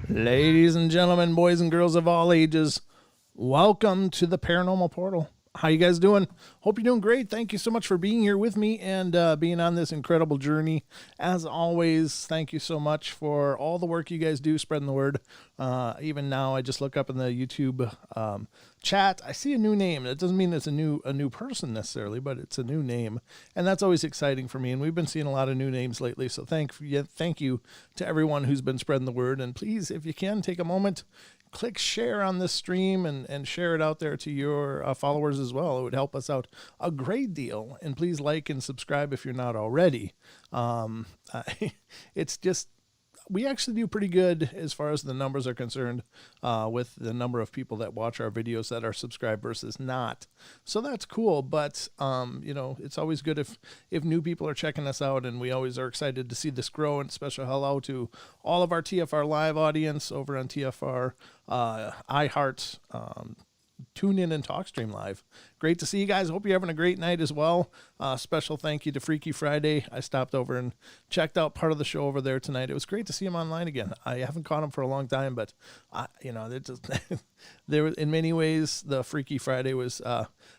Ladies and gentlemen, boys and girls of all ages, welcome to the Paranormal Portal. How you guys doing? Hope you're doing great. Thank you so much for being here with me and being on this incredible journey. As always, thank you so much for all the work you guys do spreading the word. Even now, I just look up in the YouTube chat. I see a new name. That doesn't mean it's a new person necessarily, but it's a new name, and that's always exciting for me. And we've been seeing a lot of new names lately, so thank you to everyone who's been spreading the word. And please, if you can, take a moment. Click share on this stream and share it out there to your followers as well. It would help us out a great deal. And please like and subscribe if you're not already. It's just, we actually do pretty good as far as the numbers are concerned with the number of people that watch our videos that are subscribed versus not. So that's cool. But, it's always good if new people are checking us out, and we always are excited to see this grow. And special hello to all of our TFR Live audience over on TFR, iHeart, TuneIn and TalkStream Live. Great to see you guys. Hope you're having a great night as well. Special thank you to Freaky Friday. I stopped over and checked out part of the show over there tonight. It was great to see him online again. I haven't caught him for a long time, but there in many ways the Freaky Friday was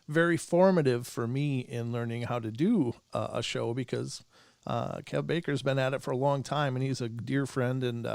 very formative for me in learning how to do a show, because Kev Baker's been at it for a long time, and he's a dear friend, and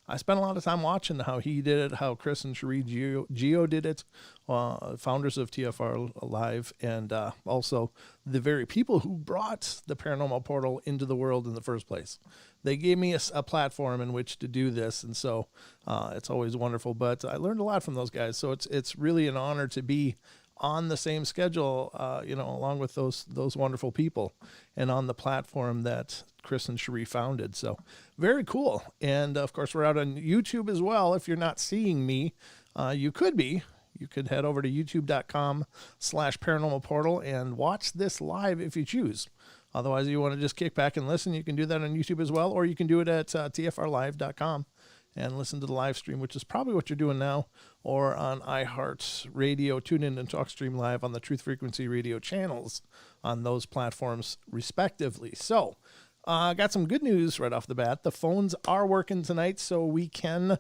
I spent a lot of time watching how he did it, how Chris and Cherie Geo did it, founders of TFR Live, and also the very people who brought the Paranormal Portal into the world in the first place. They gave me a platform in which to do this, and so it's always wonderful. But I learned a lot from those guys, so it's really an honor to be on the same schedule, along with those wonderful people, and on the platform that Chris and Cherie founded. So very cool. And of course, we're out on YouTube as well. If you're not seeing me, you could head over to youtube.com/paranormal portal and watch this live if you choose. Otherwise, you want to just kick back and listen, you can do that on YouTube as well, or you can do it at tfrlive.com. and listen to the live stream, which is probably what you're doing now, or on iHeart Radio, TuneIn, and TalkStream Live on the Truth Frequency Radio channels on those platforms, respectively. So, got some good news right off the bat. The phones are working tonight, so we can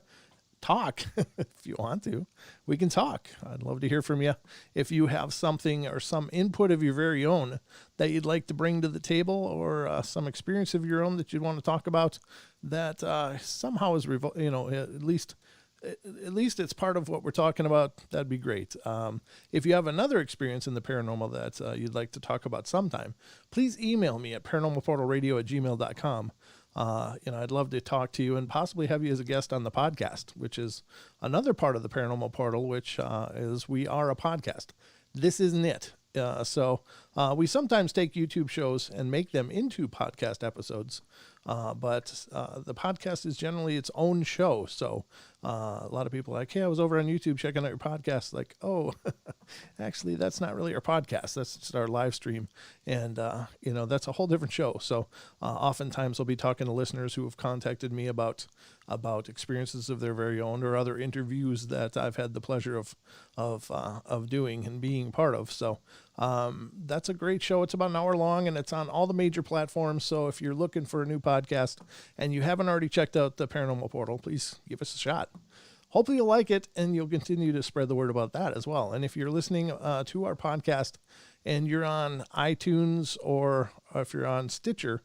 talk if you want to. We can talk. I'd love to hear from you. If you have something or some input of your very own that you'd like to bring to the table, or some experience of your own that you'd want to talk about, that somehow is, at least it's part of what we're talking about, that'd be great. If you have another experience in the paranormal that you'd like to talk about sometime, please email me at paranormalportalradio@gmail.com. I'd love to talk to you and possibly have you as a guest on the podcast, which is another part of the Paranormal Portal, which is we are a podcast. This isn't it. So we sometimes take YouTube shows and make them into podcast episodes, but the podcast is generally its own show. So a lot of people are like, hey, I was over on YouTube checking out your podcast. Like, oh, actually, that's not really our podcast. That's just our live stream. And, that's a whole different show. So oftentimes I'll be talking to listeners who have contacted me about experiences of their very own, or other interviews that I've had the pleasure of doing and being part of. So that's a great show. It's about an hour long, and it's on all the major platforms. So if you're looking for a new podcast and you haven't already checked out the Paranormal Portal, please give us a shot. Hopefully you'll like it, and you'll continue to spread the word about that as well. And if you're listening to our podcast and you're on iTunes, or if you're on Stitcher,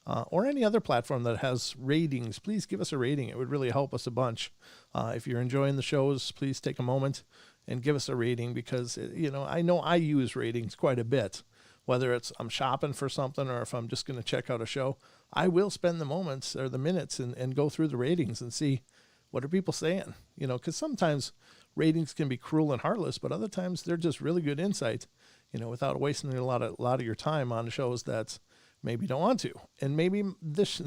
or any other platform that has ratings, please give us a rating. It would really help us a bunch. If you're enjoying the shows, please take a moment and give us a rating, because, I know I use ratings quite a bit. Whether it's I'm shopping for something, or if I'm just going to check out a show, I will spend the moments or the minutes and go through the ratings and see what are people saying. Because sometimes ratings can be cruel and heartless, but other times they're just really good insight, without wasting a lot of your time on shows that maybe you don't want to. And maybe this,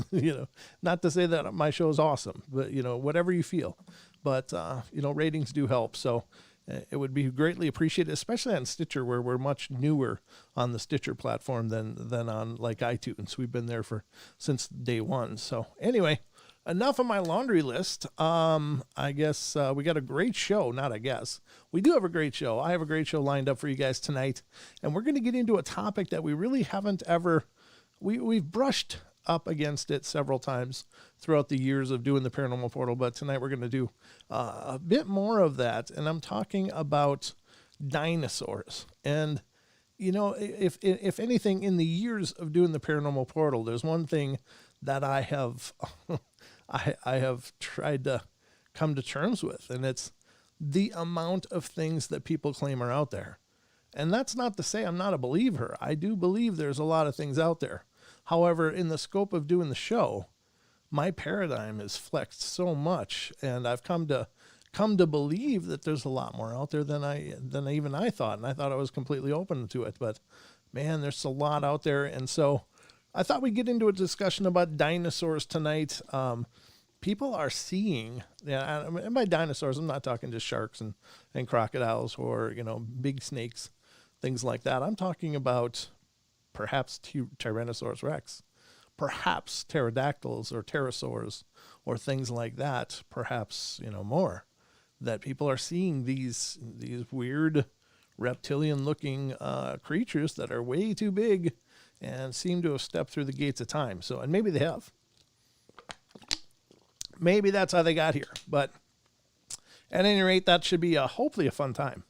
not to say that my show is awesome, but, whatever you feel. But, ratings do help. So it would be greatly appreciated, especially on Stitcher, where we're much newer on the Stitcher platform than on like iTunes. We've been there since day one. So anyway, enough of my laundry list. I guess we got a great show. Not I guess. We do have a great show. I have a great show lined up for you guys tonight. And we're going to get into a topic that we really haven't ever... We've brushed up against it several times throughout the years of doing the Paranormal Portal, but tonight we're going to do a bit more of that, and I'm talking about dinosaurs. And you know, if anything, in the years of doing the Paranormal Portal, there's one thing that I have I have tried to come to terms with, and it's the amount of things that people claim are out there. And that's not to say I'm not a believer. I do believe there's a lot of things out there. However, in the scope of doing the show, my paradigm is flexed so much, and I've come to believe that there's a lot more out there than even I thought. And I thought I was completely open to it, but man, there's a lot out there. And so I thought we'd get into a discussion about dinosaurs tonight. People are seeing, and by dinosaurs, I'm not talking just sharks and crocodiles or, you know, big snakes, things like that. I'm talking about perhaps Tyrannosaurus Rex, perhaps pterodactyls or pterosaurs or things like that, perhaps, you know, more, that people are seeing these weird reptilian-looking creatures that are way too big and seem to have stepped through the gates of time. So, and maybe they have. Maybe that's how they got here. But at any rate, that should be hopefully a fun time.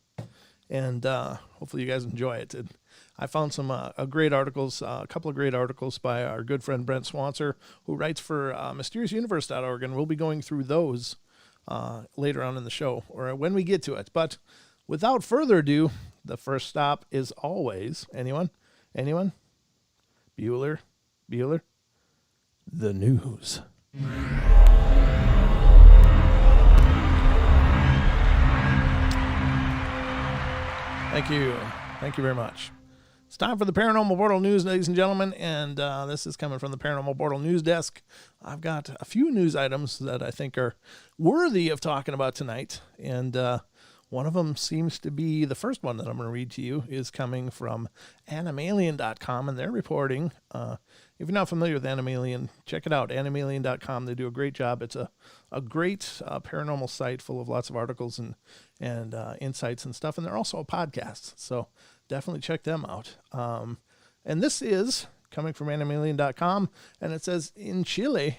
And hopefully you guys enjoy it. And I found some great articles, a couple of great articles by our good friend Brent Swanser, who writes for mysteriousuniverse.org, and we'll be going through those later on in the show, or when we get to it. But without further ado, the first stop is always, anyone? Bueller? The news. Thank you very much. It's time for the Paranormal Portal news, ladies and gentlemen, and this is coming from the Paranormal Portal news desk. I've got a few news items that I think are worthy of talking about tonight, and one of them seems to be the first one that I'm going to read to you is coming from animalien.com, and they're reporting, if you're not familiar with Animalien, check it out, animalien.com. They do a great job. It's a great paranormal site full of lots of articles and insights and stuff, and they're also a podcast, so definitely check them out. And this is coming from animalien.com, and it says, in Chile,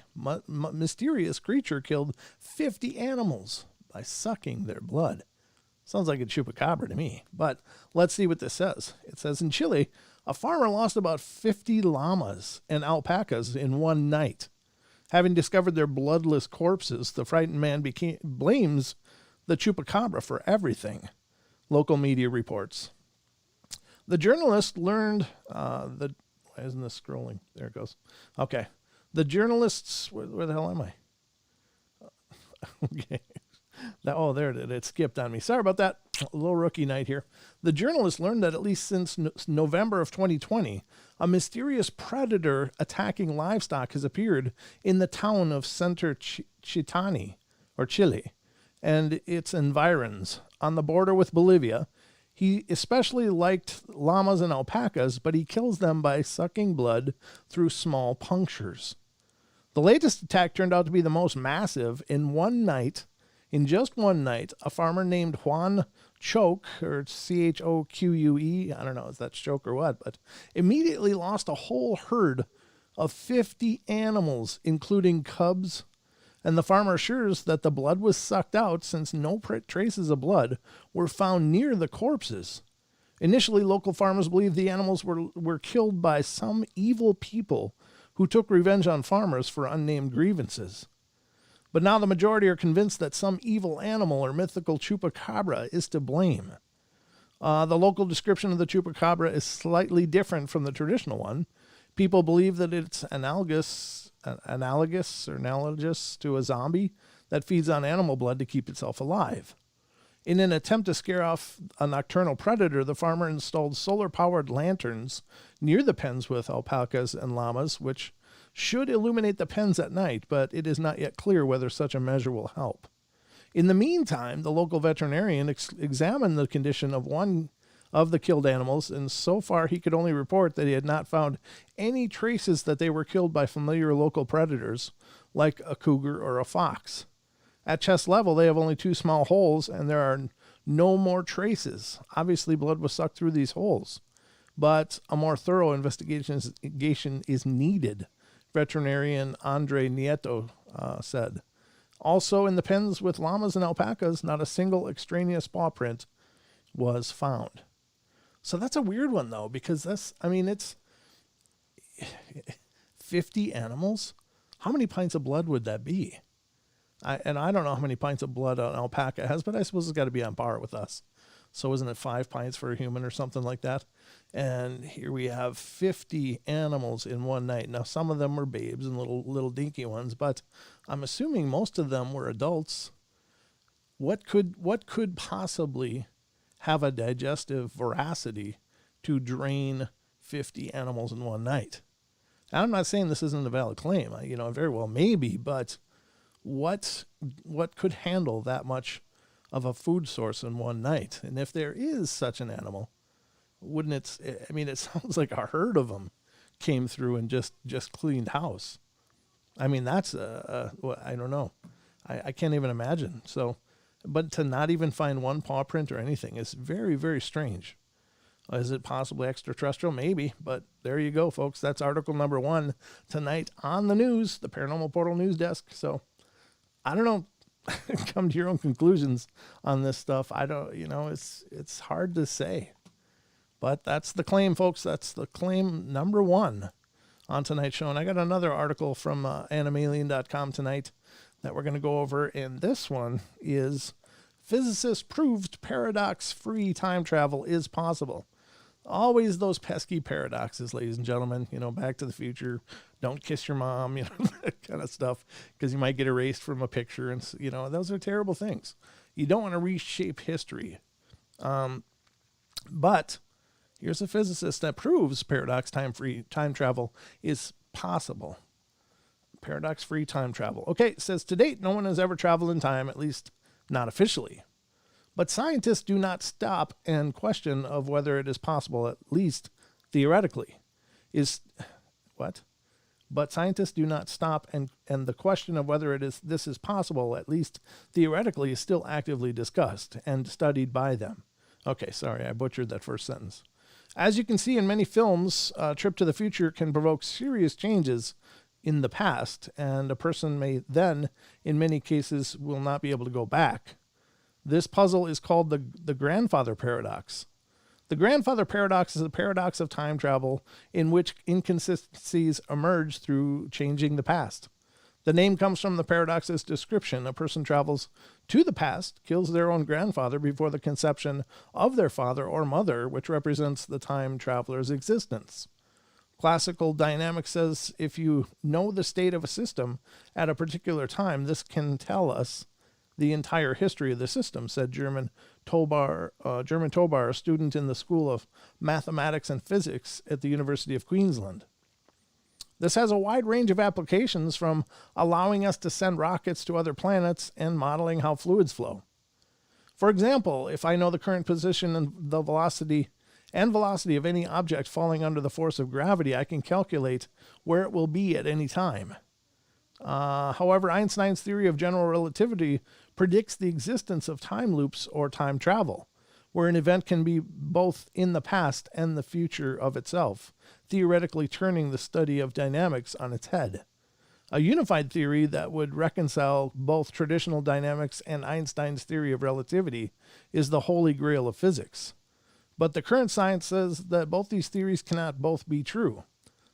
mysterious creature killed 50 animals by sucking their blood. Sounds like a chupacabra to me, but let's see what this says. It says, in Chile, a farmer lost about 50 llamas and alpacas in one night. Having discovered their bloodless corpses, the frightened man blames the chupacabra for everything, local media reports. The journalist learned why isn't this scrolling? There it goes. Okay. The journalists, where the hell am I? Okay. There it is. It skipped on me. Sorry about that. A little rookie night here. The journalist learned that at least since November of 2020, a mysterious predator attacking livestock has appeared in the town of Center Chitani, or Chile, and its environs on the border with Bolivia. He especially liked llamas and alpacas, but he kills them by sucking blood through small punctures. The latest attack turned out to be the most massive in one night. In just one night, a farmer named Juan Choque, or Choque, I don't know if that's Choke or what, but immediately lost a whole herd of 50 animals, including cubs, and the farmer assures that the blood was sucked out since no traces of blood were found near the corpses. Initially, local farmers believed the animals were killed by some evil people who took revenge on farmers for unnamed grievances. But now the majority are convinced that some evil animal or mythical chupacabra is to blame. The local description of the chupacabra is slightly different from the traditional one. People believe that it's analogous to a zombie that feeds on animal blood to keep itself alive. In an attempt to scare off a nocturnal predator, the farmer installed solar-powered lanterns near the pens with alpacas and llamas, which should illuminate the pens at night, but it is not yet clear whether such a measure will help. In the meantime, the local veterinarian examined the condition of one of the killed animals, and so far he could only report that he had not found any traces that they were killed by familiar local predators, like a cougar or a fox. At chest level, they have only 2 small holes, and there are no more traces. Obviously, blood was sucked through these holes, but a more thorough investigation is needed. Veterinarian Andre Nieto said. Also, in the pens with llamas and alpacas, not a single extraneous paw print was found. So that's a weird one, though, because it's 50 animals. How many pints of blood would that be? I don't know how many pints of blood an alpaca has, but I suppose it's got to be on par with us. So isn't it 5 pints for a human or something like that? And here we have 50 animals in one night. Now, some of them were babes and little dinky ones, but I'm assuming most of them were adults. What could possibly have a digestive voracity to drain 50 animals in one night? And I'm not saying this isn't a valid claim. Very well maybe, but what could handle that much of a food source in one night? And if there is such an animal, wouldn't it? It sounds like a herd of them came through and just cleaned house. That's I don't know. I can't even imagine. So, but to not even find one paw print or anything is very, very strange. Is it possibly extraterrestrial? Maybe, but there you go, folks. That's article number 1 tonight on the news, the Paranormal Portal news desk. So, I don't know. Come to your own conclusions on this stuff. I don't, it's hard to say. But that's the claim, folks. That's the claim number 1 on tonight's show. And I got another article from animalien.com tonight that we're going to go over. And this one is physicists proved paradox-free time travel is possible. Always those pesky paradoxes, ladies and gentlemen. Back to the Future, don't kiss your mom, that kind of stuff, because you might get erased from a picture. And, those are terrible things. You don't want to reshape history. But here's a physicist that proves paradox time travel is possible. Paradox-free time travel. Okay, it says, to date, no one has ever traveled in time, at least not officially. But scientists do not stop and question of whether it is possible, at least theoretically. But scientists do not stop, and the question of whether this is possible, at least theoretically, is still actively discussed and studied by them. Okay, sorry, I butchered that first sentence. As you can see in many films, a trip to the future can provoke serious changes in the past, and a person may then, in many cases, will not be able to go back. This puzzle is called the grandfather paradox. The grandfather paradox is a paradox of time travel in which inconsistencies emerge through changing the past. The name comes from the paradox's description. A person travels to the past, kills their own grandfather before the conception of their father or mother, which represents the time traveler's existence. Classical dynamics says if you know the state of a system at a particular time, this can tell us the entire history of the system, said German Tobar, a student in the School of Mathematics and Physics at the University of Queensland. This has a wide range of applications, from allowing us to send rockets to other planets and modeling how fluids flow. For example, if I know the current position and the velocity of any object falling under the force of gravity, I can calculate where it will be at any time. However, Einstein's theory of general relativity predicts the existence of time loops or time travel, where an event can be both in the past and the future of itself, theoretically turning the study of dynamics on its head. A unified theory that would reconcile both traditional dynamics and Einstein's theory of relativity is the holy grail of physics. But the current science says that both these theories cannot both be true.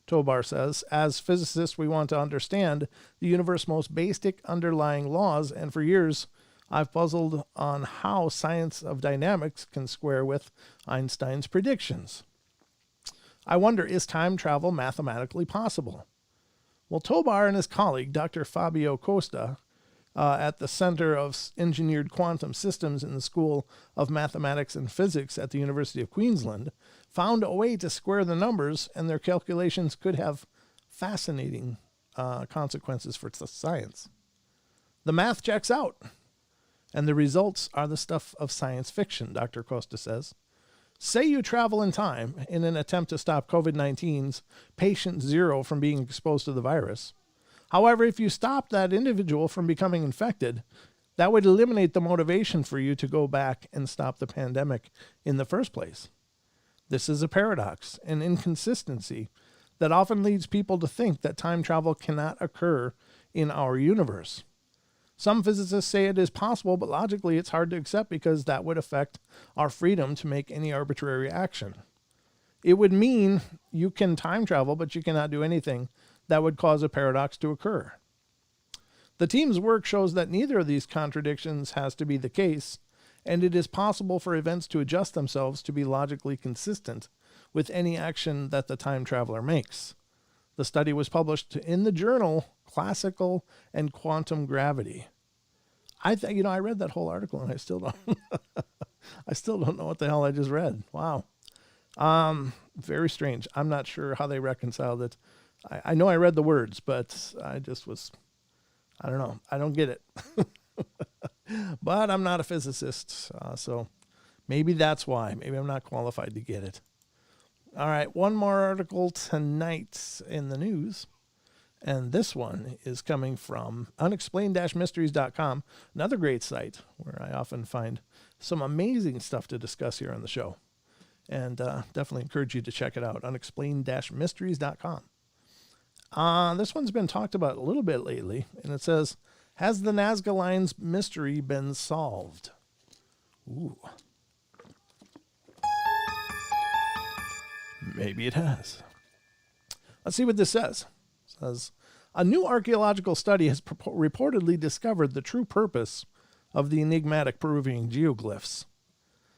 Tobar says, as physicists, we want to understand the universe's most basic underlying laws, and for years, I've puzzled on how science of dynamics can square with Einstein's predictions. I wonder, is time travel mathematically possible? Well, Tobar and his colleague, Dr. Fabio Costa, at the Center of Engineered Quantum Systems in the School of Mathematics and Physics at the University of Queensland, found a way to square the numbers, and their calculations could have fascinating consequences for science. The math checks out, and the results are the stuff of science fiction, Dr. Costa says. Say you travel in time in an attempt to stop COVID-19's patient 0 from being exposed to the virus. However, if you stop that individual from becoming infected, that would eliminate the motivation for you to go back and stop the pandemic in the first place. This is a paradox, an inconsistency that often leads people to think that time travel cannot occur in our universe. Some physicists say it is possible, but logically it's hard to accept because that would affect our freedom to make any arbitrary action. It would mean you can time travel, but you cannot do anything that would cause a paradox to occur. The team's work shows that neither of these contradictions has to be the case, and it is possible for events to adjust themselves to be logically consistent with any action that the time traveler makes. The study was published in the journal Classical and Quantum Gravity. I read that whole article and I still don't know what the hell I just read. Wow. Very strange. I'm not sure how they reconciled it. I know I read the words, but I don't know. I don't get it. But I'm not a physicist, so maybe that's why. Maybe I'm not qualified to get it. All right, one more article tonight in the news, and this one is coming from unexplained-mysteries.com, another great site where I often find some amazing stuff to discuss here on the show, and definitely encourage you to check it out, unexplained-mysteries.com. This one's been talked about a little bit lately, and it says, has the Nazca Lines mystery been solved? Ooh. Maybe it has. Let's see what this says. It says, a new archaeological study has reportedly discovered the true purpose of the enigmatic Peruvian geoglyphs.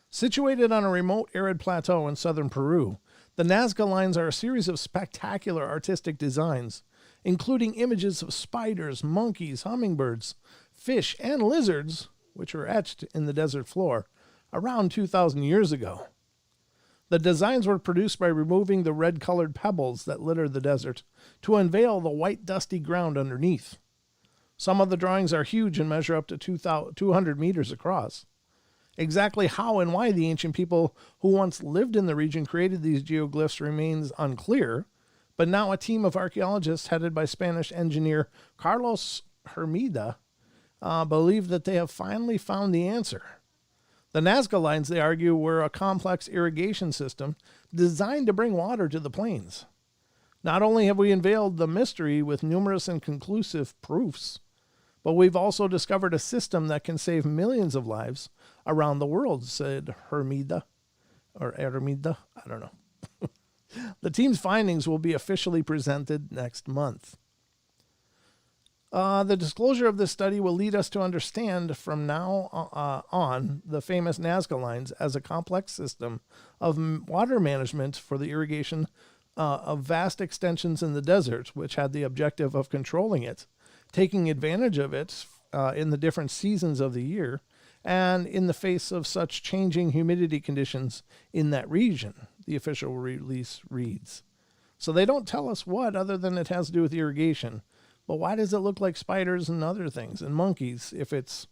Situated on a remote arid plateau in southern Peru, the Nazca Lines are a series of spectacular artistic designs, including images of spiders, monkeys, hummingbirds, fish, and lizards, which were etched in the desert floor around 2,000 years ago. The designs were produced by removing the red-colored pebbles that litter the desert to unveil the white, dusty ground underneath. Some of the drawings are huge and measure up to 200 meters across. Exactly how and why the ancient people who once lived in the region created these geoglyphs remains unclear, but now a team of archaeologists headed by Spanish engineer Carlos Hermida believe that they have finally found the answer. The Nazca Lines, they argue, were a complex irrigation system designed to bring water to the plains. Not only have we unveiled the mystery with numerous and conclusive proofs, but we've also discovered a system that can save millions of lives around the world, said Hermida, or Hermida, I don't know. The team's findings will be officially presented next month. The disclosure of this study will lead us to understand from now on the famous Nazca Lines as a complex system of water management for the irrigation of vast extensions in the desert, which had the objective of controlling it, taking advantage of it in the different seasons of the year, and in the face of such changing humidity conditions in that region, the official release reads. So they don't tell us what, other than it has to do with irrigation. But why does it look like spiders and other things and monkeys if it's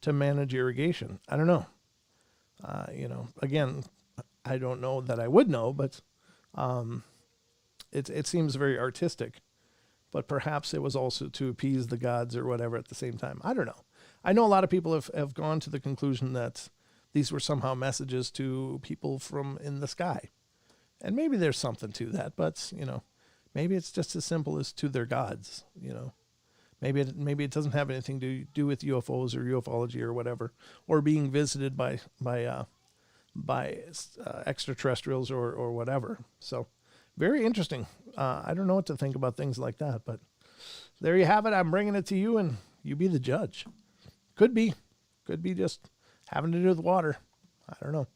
to manage irrigation? I don't know. Again, I don't know that I would know, but it seems very artistic. But perhaps it was also to appease the gods or whatever at the same time. I don't know. I know a lot of people have gone to the conclusion that these were somehow messages to people from in the sky. And maybe there's something to that, but, maybe it's just as simple as to their gods, Maybe it doesn't have anything to do with UFOs or ufology or whatever, or being visited by extraterrestrials or whatever. So very interesting. I don't know what to think about things like that, but there you have it. I'm bringing it to you, and you be the judge. Could be just having to do with water. I don't know.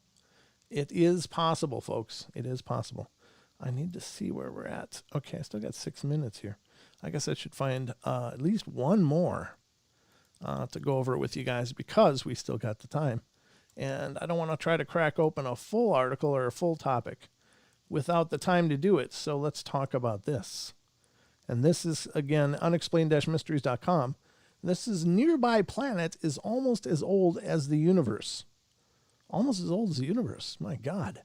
It is possible, folks. It is possible. I need to see where we're at. Okay, I still got 6 minutes here. I guess I should find at least one more to go over with you guys because we still got the time. And I don't want to try to crack open a full article or a full topic without the time to do it. So let's talk about this. And this is, again, unexplained-mysteries.com. This is nearby planet is almost as old as the universe. Almost as old as the universe. My God.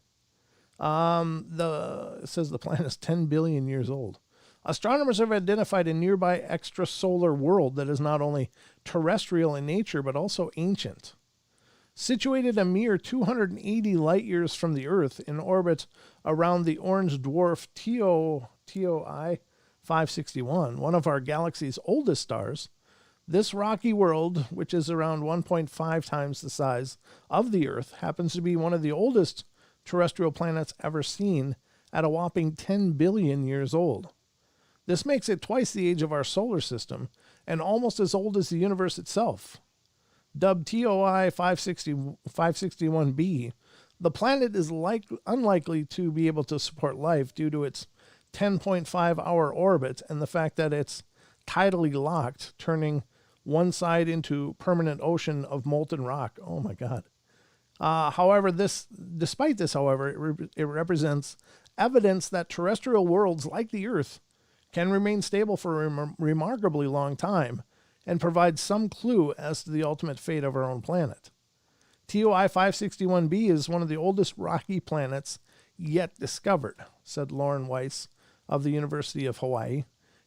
It says the planet is 10 billion years old. Astronomers have identified a nearby extrasolar world that is not only terrestrial in nature, but also ancient. Situated a mere 280 light years from the Earth in orbit around the orange dwarf TOI 561, one of our galaxy's oldest stars, this rocky world, which is around 1.5 times the size of the Earth, happens to be one of the oldest terrestrial planets ever seen at a whopping 10 billion years old. This makes it twice the age of our solar system and almost as old as the universe itself. Dubbed TOI 561b, the planet is unlikely to be able to support life due to its 10.5-hour orbit and the fact that it's tidally locked, turning one side into permanent ocean of molten rock. Oh my God. Despite this, it represents evidence that terrestrial worlds like the Earth can remain stable for a remarkably long time and provide some clue as to the ultimate fate of our own planet. TOI 561b is one of the oldest rocky planets yet discovered, said Lauren Weiss of the University of Hawaii.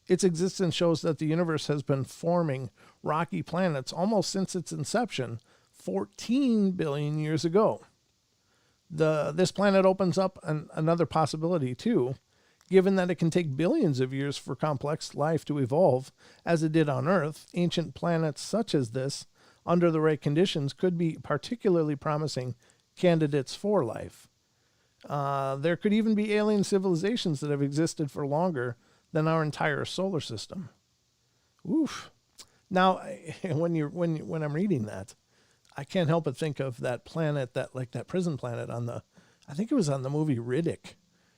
Its existence shows that the universe has been forming rocky planets almost since its inception 14 billion years ago. This planet opens up another possibility, too, given that it can take billions of years for complex life to evolve, as it did on Earth. Ancient planets such as this, under the right conditions, could be particularly promising candidates for life. There could even be alien civilizations that have existed for longer than our entire solar system. Oof. Now, when I'm reading that, I can't help but think of that planet, that prison planet I think it was on the movie Riddick.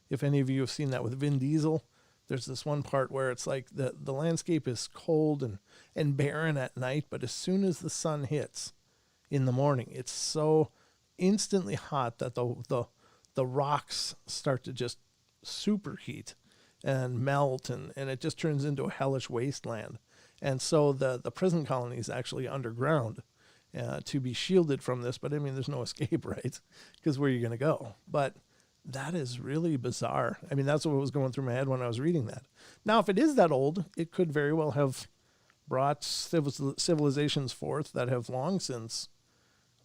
If any of you have seen that with Vin Diesel, there's this one part where it's like the landscape is cold and barren at night, but as soon as the sun hits in the morning, it's so instantly hot that the rocks start to just superheat and melt, and it just turns into a hellish wasteland. And so the prison colony is actually underground to be shielded from this. But I mean, there's no escape, right? Because where are you going to go? But that is really bizarre. I mean, that's what was going through my head when I was reading that. Now, if it is that old, it could very well have brought civilizations forth that have long since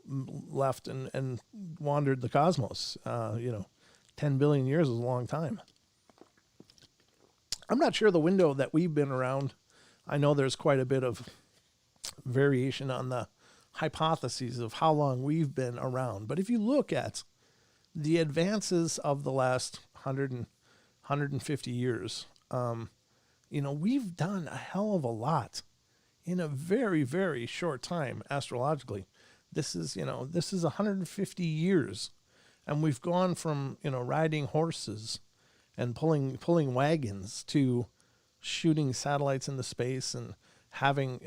left and wandered the cosmos. 10 billion years is a long time. I'm not sure the window that we've been around. I know there's quite a bit of variation on the hypotheses of how long we've been around. But if you look at the advances of the last 150 years, we've done a hell of a lot in a very, very short time astrologically. This is 150 years, and we've gone from, riding horses and pulling wagons to shooting satellites into space and having,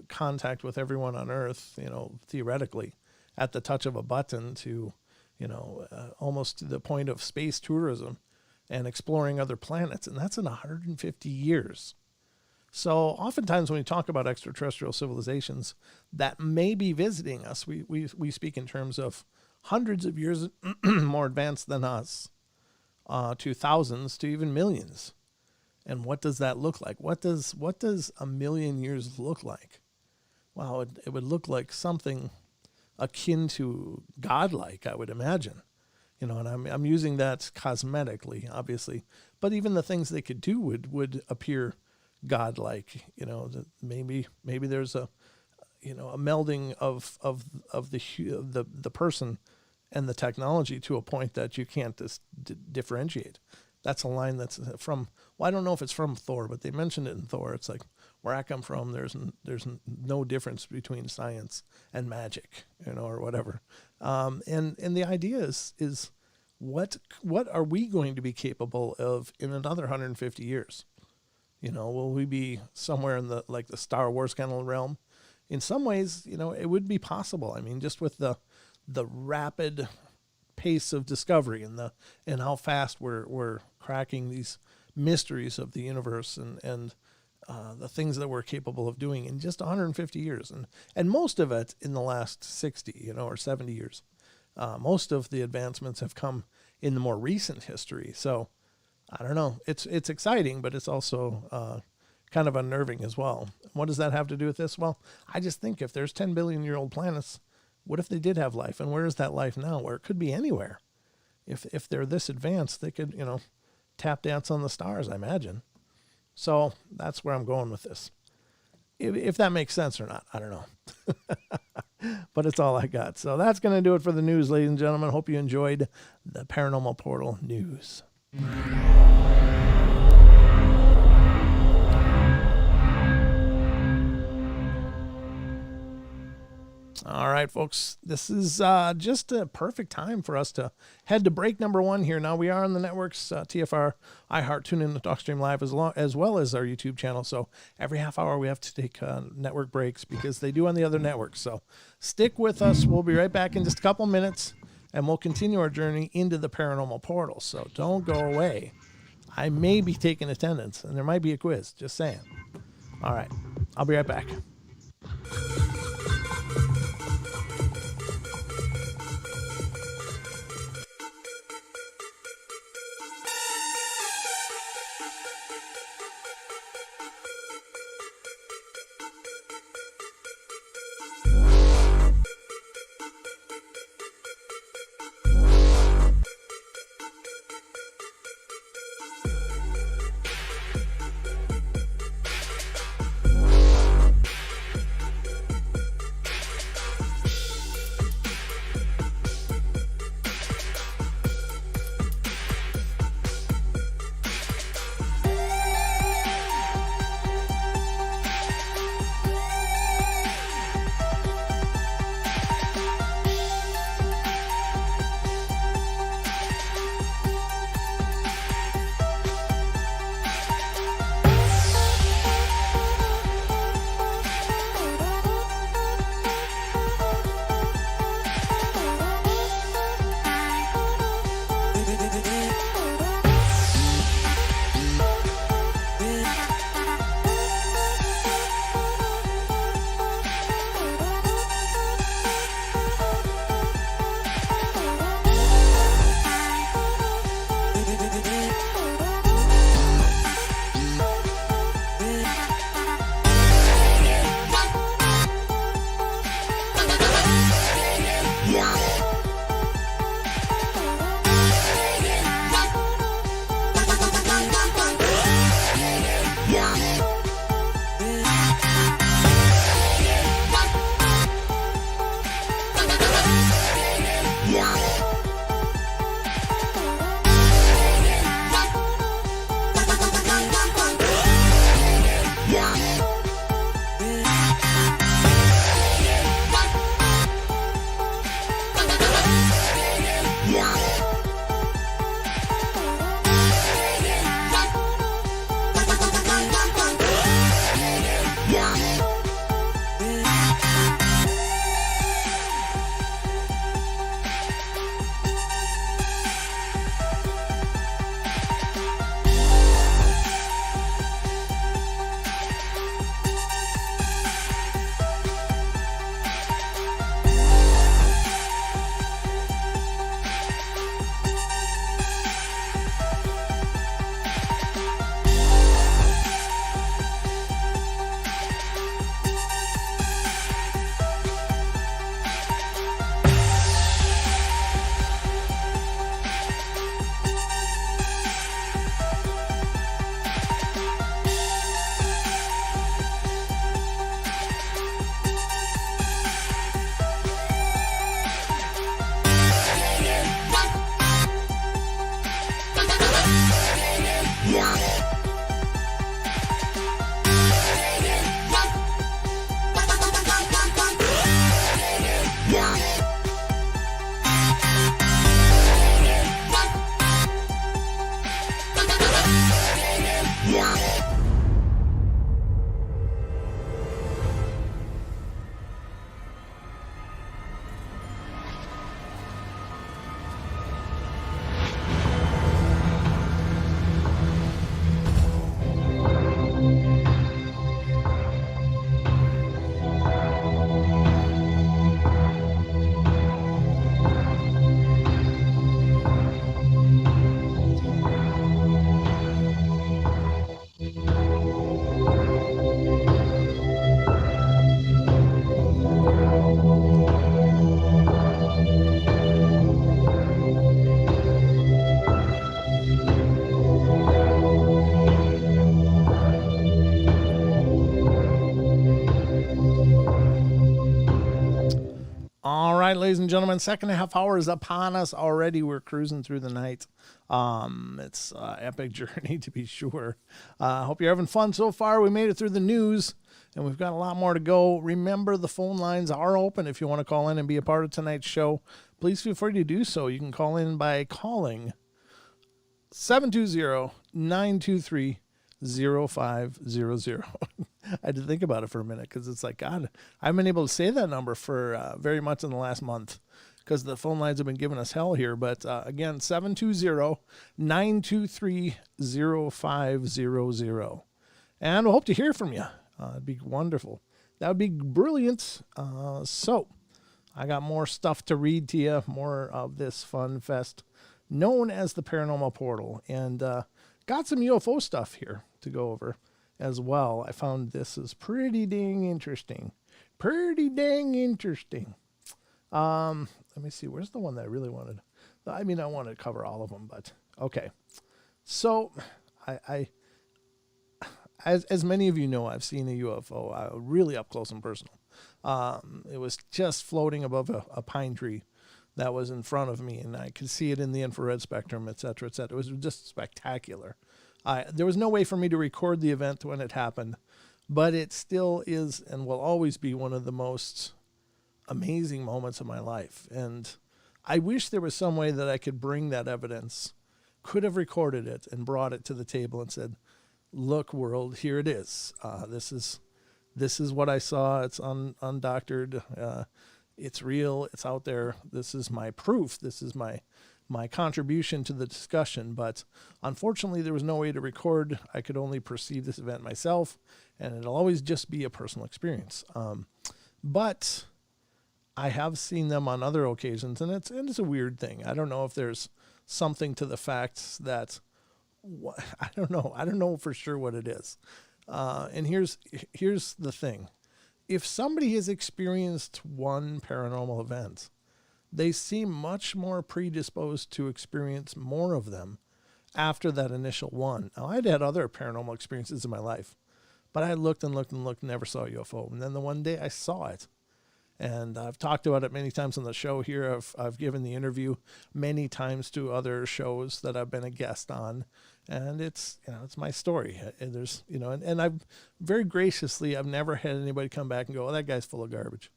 contact with everyone on Earth, theoretically at the touch of a button to, almost to the point of space tourism and exploring other planets. And that's in 150 years. So oftentimes when we talk about extraterrestrial civilizations that may be visiting us, we speak in terms of hundreds of years more advanced than us, to thousands, to even millions. And what does that look like? What does a million years look like? Well, it would look like something akin to godlike, I would imagine. And I'm using that cosmetically, obviously. But even the things they could do would appear godlike. Maybe there's a melding of the person and the technology to a point that you can't differentiate. That's a line that's from, well, I don't know if it's from Thor, but they mentioned it in Thor. It's like, where I come from, there's no difference between science and magic, or whatever. And the idea is what are we going to be capable of in another 150 years? Will we be somewhere in the Star Wars kind of realm? In some ways, it would be possible. I mean, just with the rapid pace of discovery and how fast we're cracking these mysteries of the universe and the things that we're capable of doing in just 150 years, and most of it in the last 60, or 70 years. Most of the advancements have come in the more recent history. So I don't know. It's exciting, but it's also kind of unnerving as well. What does that have to do with this? Well, I just think if there's 10 billion year old planets, What if they did have life? And where is that life now? Where it could be anywhere. If they're this advanced, they could, tap dance on the stars, I imagine. So that's where I'm going with this. If that makes sense or not, I don't know. But it's all I got. So that's going to do it for the news, ladies and gentlemen. Hope you enjoyed the Paranormal Portal news. All right, folks, this is just a perfect time for us to head to break number 1 here. Now, we are on the networks, TFR, iHeart, TuneIn, and TalkStream Live, as well as our YouTube channel. So every half hour, we have to take network breaks because they do on the other networks. So stick with us. We'll be right back in just a couple minutes, and we'll continue our journey into the Paranormal Portal. So don't go away. I may be taking attendance, and there might be a quiz, just saying. All right, I'll be right back. All right, ladies and gentlemen, second half hour is upon us already. We're cruising through the night. It's an epic journey, to be sure. Hope you're having fun so far. We made it through the news, and we've got a lot more to go. Remember, the phone lines are open if you want to call in and be a part of tonight's show. Please feel free to do so. You can call in by calling 720-923-0500. I had to think about it for a minute because it's like, God, I haven't been able to say that number for very much in the last month because the phone lines have been giving us hell here. But again, 720-923-0500. And we'll hope to hear from you. It'd be wonderful. That would be brilliant. So I got more stuff to read to you, more of this fun fest known as the Paranormal Portal. And got some UFO stuff here to go over as well. I found this is pretty dang interesting. Pretty dang interesting. Let me see. Where's the one that I really wanted? I mean, I want to cover all of them, but okay. So I as many of you know, I've seen a UFO really up close and personal. It was just floating above a pine tree that was in front of me, and I could see it in the infrared spectrum, et cetera, et cetera. It was just spectacular. There was no way for me to record the event when it happened, but it still is and will always be one of the most amazing moments of my life. And I wish there was some way that I could bring that evidence, could have recorded it and brought it to the table and said, look, world, here it is. This is what I saw. It's undoctored. It's real. It's out there. This is my proof. This is my contribution to the discussion. But unfortunately, there was no way to record. I could only perceive this event myself, and it'll always just be a personal experience. But I have seen them on other occasions, and it's a weird thing. I don't know if there's something to the fact that I don't know. I don't know for sure what it is. And here's the thing. If somebody has experienced one paranormal event, they seem much more predisposed to experience more of them after that initial one. Now, I'd had other paranormal experiences in my life, but I looked and looked and looked, never saw a UFO. And then the one day I saw it. And I've talked about it many times on the show here. I've given the interview many times to other shows that I've been a guest on. And it's my story. And there's, and I've very graciously, I've never had anybody come back and go, oh, that guy's full of garbage.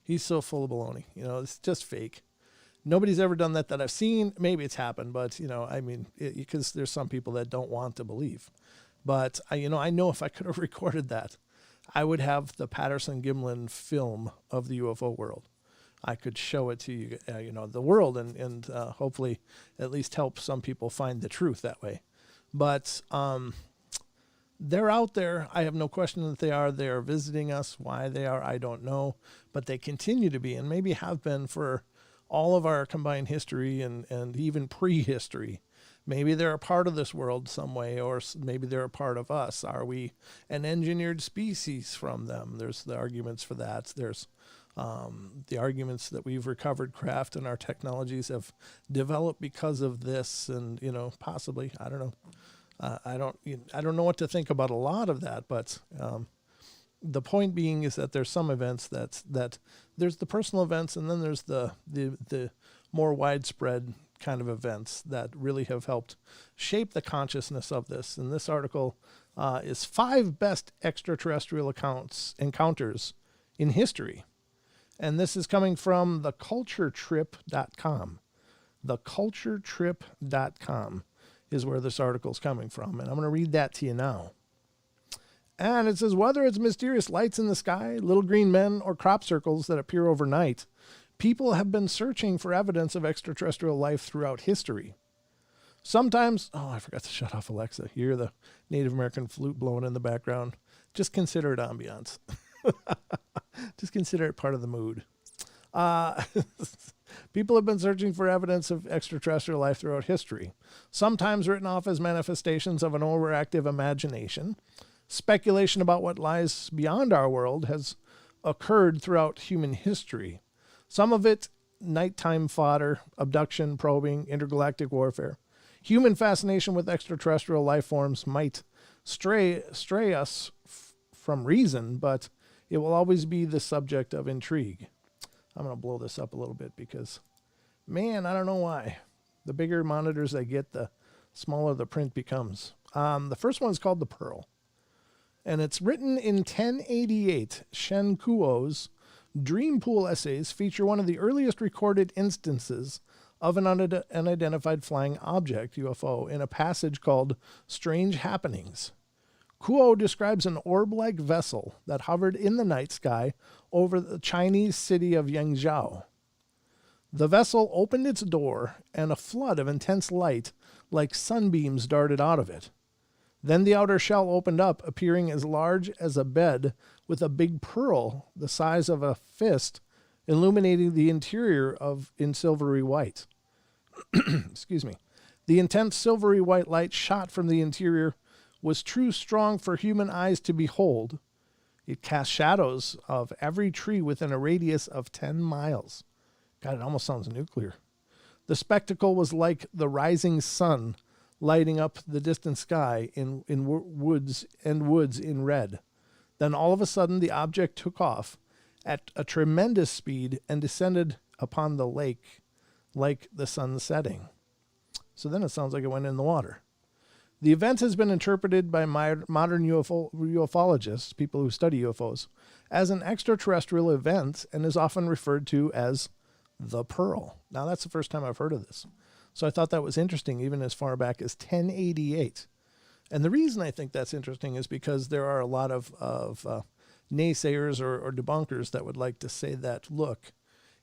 He's so full of baloney. It's just fake. Nobody's ever done that I've seen. Maybe it's happened, but, because there's some people that don't want to believe. But, I know if I could have recorded that, I would have the Patterson-Gimlin film of the UFO world. I could show it to you, the world, and hopefully at least help some people find the truth that way. But they're out there. I have no question that they are. They are visiting us. Why they are, I don't know. But they continue to be, and maybe have been for all of our combined history and even prehistory. Maybe they're a part of this world some way, or maybe they're a part of us. Are we an engineered species from them? There's the arguments for that. There's the arguments that we've recovered craft and our technologies have developed because of this, and possibly, I don't know. I don't know what to think about a lot of that, but the point being is that there's some events that there's the personal events, and then there's the more widespread kind of events that really have helped shape the consciousness of this. And this article is 5 best extraterrestrial encounters in history. And this is coming from theculturetrip.com. Theculturetrip.com is where this article is coming from. And I'm going to read that to you now. And it says, whether it's mysterious lights in the sky, little green men, or crop circles that appear overnight, people have been searching for evidence of extraterrestrial life throughout history. Sometimes, I forgot to shut off Alexa. You hear the Native American flute blowing in the background. Just consider it ambiance. Just consider it part of the mood. People have been searching for evidence of extraterrestrial life throughout history, sometimes written off as manifestations of an overactive imagination. Speculation about what lies beyond our world has occurred throughout human history. Some of it, nighttime fodder, abduction, probing, intergalactic warfare. Human fascination with extraterrestrial life forms might stray us from reason, but it will always be the subject of intrigue. I'm going to blow this up a little bit because, man, I don't know why. The bigger monitors I get, the smaller the print becomes. The first one is called The Pearl. And it's written in 1088. Shen Kuo's Dream Pool essays feature one of the earliest recorded instances of an unidentified flying object, UFO, in a passage called Strange Happenings. Kuo describes an orb-like vessel that hovered in the night sky over the Chinese city of Yangzhou. The vessel opened its door, and a flood of intense light, like sunbeams, darted out of it. Then the outer shell opened up, appearing as large as a bed, with a big pearl the size of a fist, illuminating the interior in silvery white. Excuse me. The intense silvery white light shot from the interior was too strong for human eyes to behold. It cast shadows of every tree within a radius of 10 miles. God, it almost sounds nuclear. The spectacle was like the rising sun lighting up the distant sky in woods in red. Then all of a sudden the object took off at a tremendous speed and descended upon the lake like the sun setting. So then it sounds like it went in the water. The event has been interpreted by modern ufologists, people who study UFOs, as an extraterrestrial event and is often referred to as the Pearl. Now, that's the first time I've heard of this. So I thought that was interesting, even as far back as 1088. And the reason I think that's interesting is because there are a lot of naysayers or debunkers that would like to say that, look,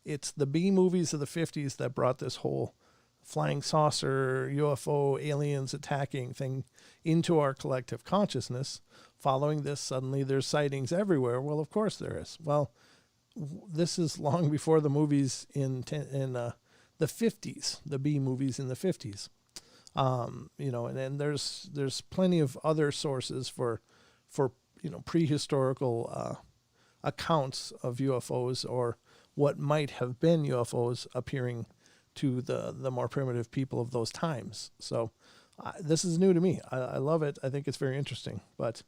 it's the B movies of the 50s that brought this whole flying saucer, UFO, aliens attacking thing into our collective consciousness. Following this, suddenly there's sightings everywhere. Well, of course there is. Well, this is long before the movies in the 50s, the B movies in the 50s. And there's plenty of other sources for prehistorical accounts of UFOs or what might have been UFOs appearing to the more primitive people of those times. So this is new to me. I love it. I think it's very interesting. But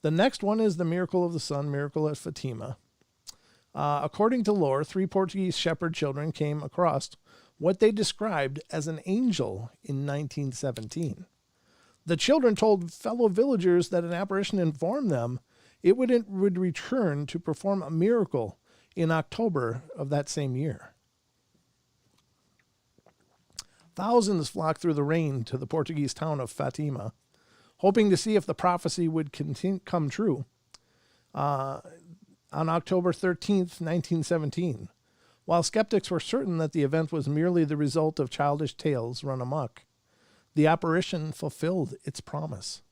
the next one is the Miracle of the Sun, Miracle at Fatima. According to lore, 3 Portuguese shepherd children came across what they described as an angel in 1917. The children told fellow villagers that an apparition informed them it would return to perform a miracle in October of that same year. Thousands flocked through the rain to the Portuguese town of Fatima, hoping to see if the prophecy would come true. On October 13th, 1917, while skeptics were certain that the event was merely the result of childish tales run amok, the apparition fulfilled its promise.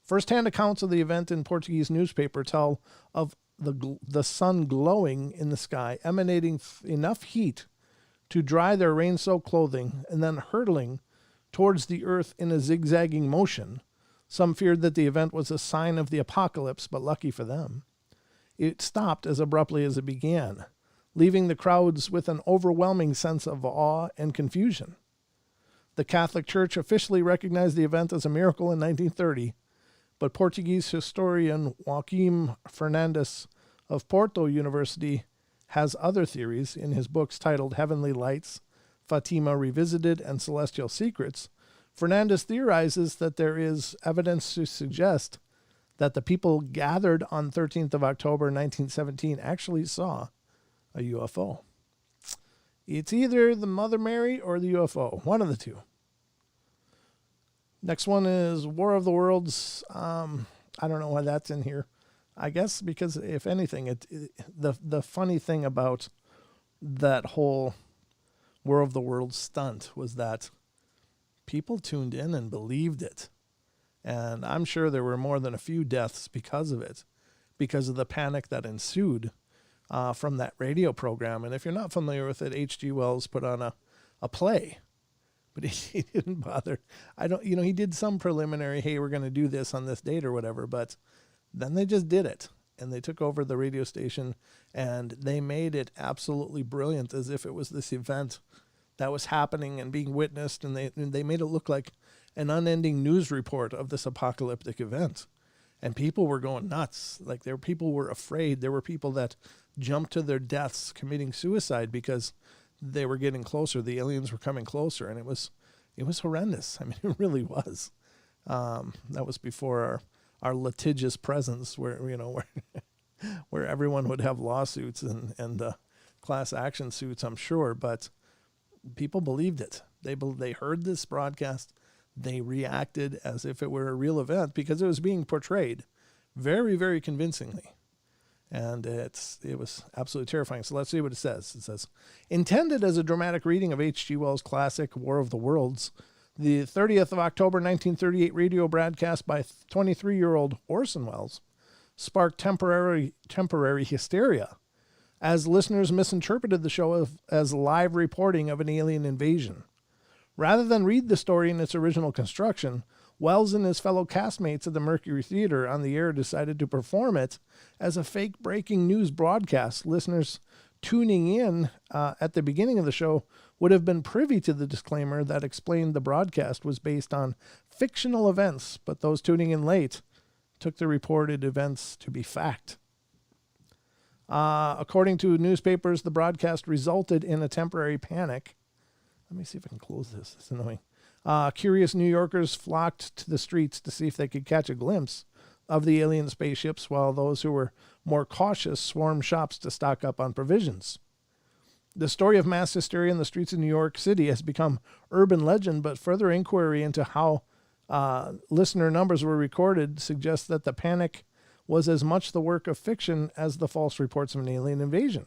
First-hand accounts of the event in Portuguese newspaper tell of the sun glowing in the sky, emanating enough heat to dry their rain-soaked clothing, and then hurtling towards the earth in a zigzagging motion. Some feared that the event was a sign of the apocalypse, but lucky for them, it stopped as abruptly as it began, leaving the crowds with an overwhelming sense of awe and confusion. The Catholic Church officially recognized the event as a miracle in 1930, but Portuguese historian Joaquim Fernandes of Porto University has other theories in his books titled Heavenly Lights, Fatima Revisited, and Celestial Secrets. Fernandes theorizes that there is evidence to suggest that the people gathered on 13th of October 1917 actually saw a UFO. It's either the Mother Mary or the UFO, one of the two. Next one is War of the Worlds. I don't know why that's in here. I guess because, if anything, the funny thing about that whole War of the Worlds stunt was that people tuned in and believed it. And I'm sure there were more than a few deaths because of it, because of the panic that ensued from that radio program. And if you're not familiar with it, H.G. Wells put on a play, but he didn't bother. He did some preliminary, hey, we're going to do this on this date or whatever, but then they just did it. And they took over the radio station and they made it absolutely brilliant, as if it was this event that was happening and being witnessed. And they made it look like an unending news report of this apocalyptic event. And people were going nuts. Like people were afraid. There were people that jumped to their deaths committing suicide because they were getting closer. The aliens were coming closer, and it was horrendous. I mean, it really was. That was before our litigious presence, where where everyone would have lawsuits and class action suits, I'm sure. But people believed it. They heard this broadcast. They reacted as if it were a real event because it was being portrayed very, very convincingly. And it was absolutely terrifying. So let's see what it says. It says, intended as a dramatic reading of H.G. Wells' classic War of the Worlds, the 30th of October 1938 radio broadcast by 23-year-old Orson Welles sparked temporary hysteria as listeners misinterpreted the show as live reporting of an alien invasion. Rather than read the story in its original construction, Wells and his fellow castmates at the Mercury Theater on the air decided to perform it as a fake breaking news broadcast. Listeners tuning in at the beginning of the show would have been privy to the disclaimer that explained the broadcast was based on fictional events, but those tuning in late took the reported events to be fact. According to newspapers, the broadcast resulted in a temporary panic. Let me see if I can close this. It's annoying. Curious New Yorkers flocked to the streets to see if they could catch a glimpse of the alien spaceships, while those who were more cautious swarmed shops to stock up on provisions. The story of mass hysteria in the streets of New York City has become urban legend, but further inquiry into how listener numbers were recorded suggests that the panic was as much the work of fiction as the false reports of an alien invasion.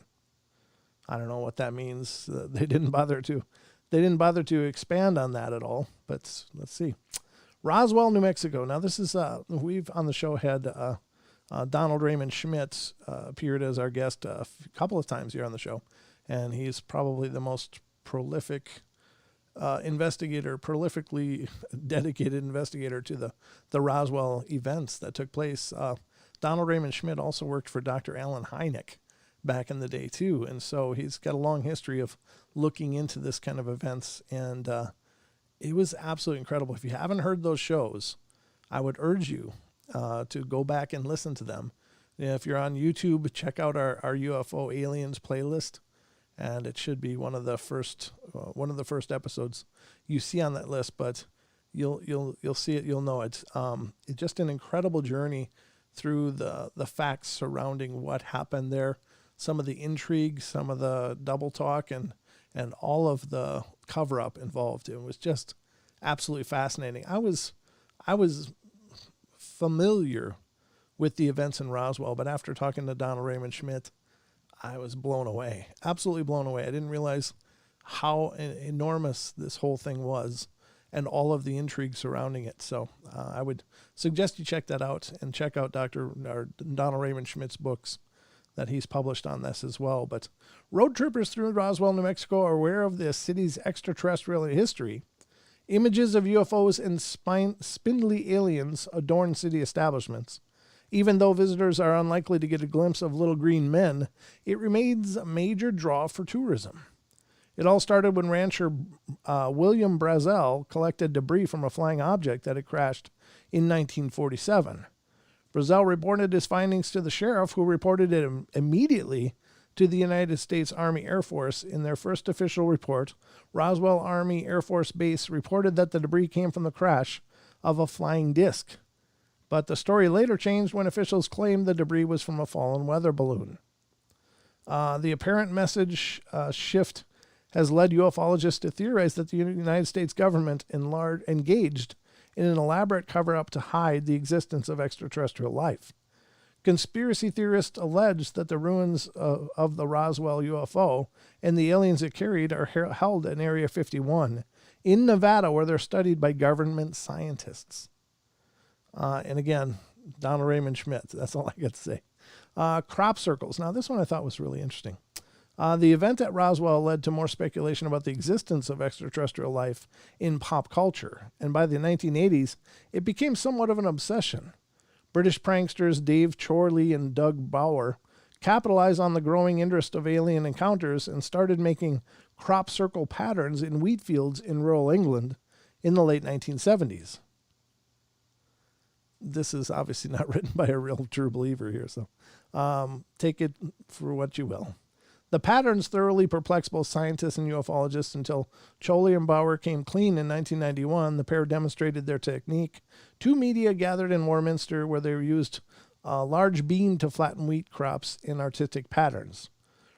I don't know what that means. They didn't bother to expand on that at all, but let's see. Roswell, New Mexico. Now this is, we've on the show had Donald Raymond Schmidt appeared as our guest a couple of times here on the show, and he's probably the most prolifically dedicated investigator to the Roswell events that took place. Donald Raymond Schmidt also worked for Dr. Allen Hynek back in the day too, and so he's got a long history of looking into this kind of events, and it was absolutely incredible. If you haven't heard those shows, I would urge you to go back and listen to them. If you're on YouTube, check out our UFO Aliens playlist, and it should be one of the first episodes you see on that list. But you'll see it, you'll know it. It's just an incredible journey through the facts surrounding what happened there, some of the intrigue, some of the double talk, and all of the cover up involved. It was just absolutely fascinating. I was familiar with the events in Roswell, but after talking to Donald Raymond Schmidt, I was blown away, absolutely blown away. I didn't realize how enormous this whole thing was and all of the intrigue surrounding it. So I would suggest you check that out, and check out Donald Raymond Schmidt's books that he's published on this as well. But road trippers through Roswell, New Mexico are aware of the city's extraterrestrial history. Images of UFOs and spindly aliens adorn city establishments. Even though visitors are unlikely to get a glimpse of little green men, it remains a major draw for tourism. It all started when rancher William Brazel collected debris from a flying object that had crashed in 1947. Brazel reported his findings to the sheriff, who reported it immediately to the United States Army Air Force. In their first official report, Roswell Army Air Force Base reported that the debris came from the crash of a flying disc. But the story later changed when officials claimed the debris was from a fallen weather balloon. The apparent message shift has led ufologists to theorize that the United States government engaged in an elaborate cover-up to hide the existence of extraterrestrial life. Conspiracy theorists allege that the ruins of the Roswell UFO and the aliens it carried are held in Area 51 in Nevada, where they're studied by government scientists. And again, Donald Raymond Schmidt, that's all I got to say. Crop circles. Now, this one I thought was really interesting. The event at Roswell led to more speculation about the existence of extraterrestrial life in pop culture, and by the 1980s, it became somewhat of an obsession. British pranksters Dave Chorley and Doug Bauer capitalized on the growing interest of alien encounters and started making crop circle patterns in wheat fields in rural England in the late 1970s. this is obviously not written by a real true believer here, so take it for what you will. The patterns thoroughly perplexed both scientists and ufologists until Choley and Bauer came clean in 1991. The pair demonstrated their technique. Two media gathered in Warminster where they used a large beam to flatten wheat crops in artistic patterns.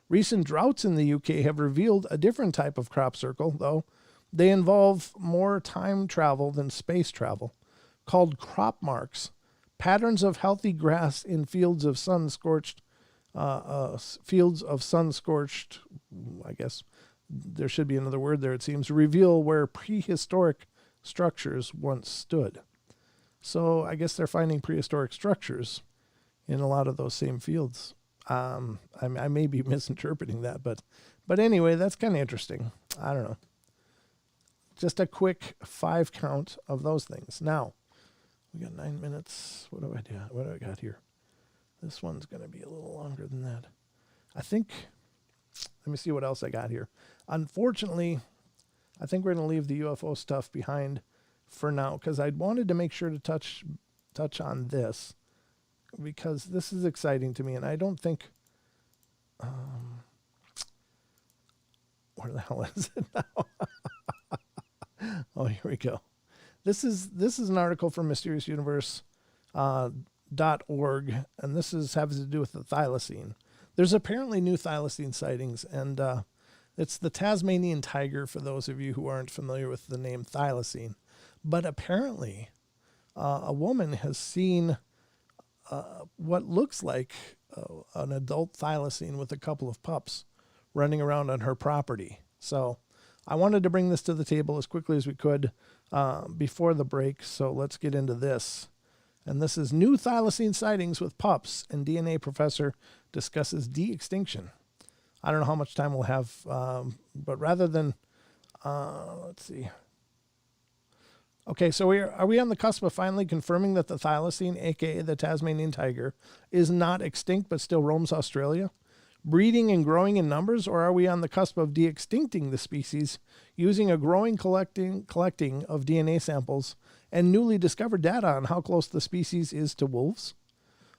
Recent droughts in the UK have revealed a different type of crop circle, though. They involve more time travel than space travel, called crop marks, patterns of healthy grass in fields of sun-scorched, I guess there should be another word there, it seems, reveal where prehistoric structures once stood. So I guess they're finding prehistoric structures in a lot of those same fields. I may be misinterpreting that, but anyway, that's kind of interesting. I don't know. Just a quick 5 count of those things. Now, we got 9 minutes. What do I got here? This one's going to be a little longer than that. I think, let me see what else I got here. Unfortunately, I think we're going to leave the UFO stuff behind for now because I wanted to make sure to touch on this because this is exciting to me, and I don't think, where the hell is it now? Oh, here we go. This is an article from mysteriousuniverse.org, and this has to do with the Thylacine. There's apparently new Thylacine sightings, and it's the Tasmanian tiger, for those of you who aren't familiar with the name Thylacine. But apparently, a woman has seen what looks like an adult Thylacine with a couple of pups running around on her property. So I wanted to bring this to the table as quickly as we could before the break, so let's get into this. And this is new Thylacine sightings with pups, and DNA professor discusses de-extinction. I don't know how much time we'll have, but rather than, let's see. Okay, so are we on the cusp of finally confirming that the Thylacine, aka the Tasmanian tiger, is not extinct but still roams Australia, breeding and growing in numbers, or are we on the cusp of de-extincting the species using a growing collecting of DNA samples and newly discovered data on how close the species is to wolves?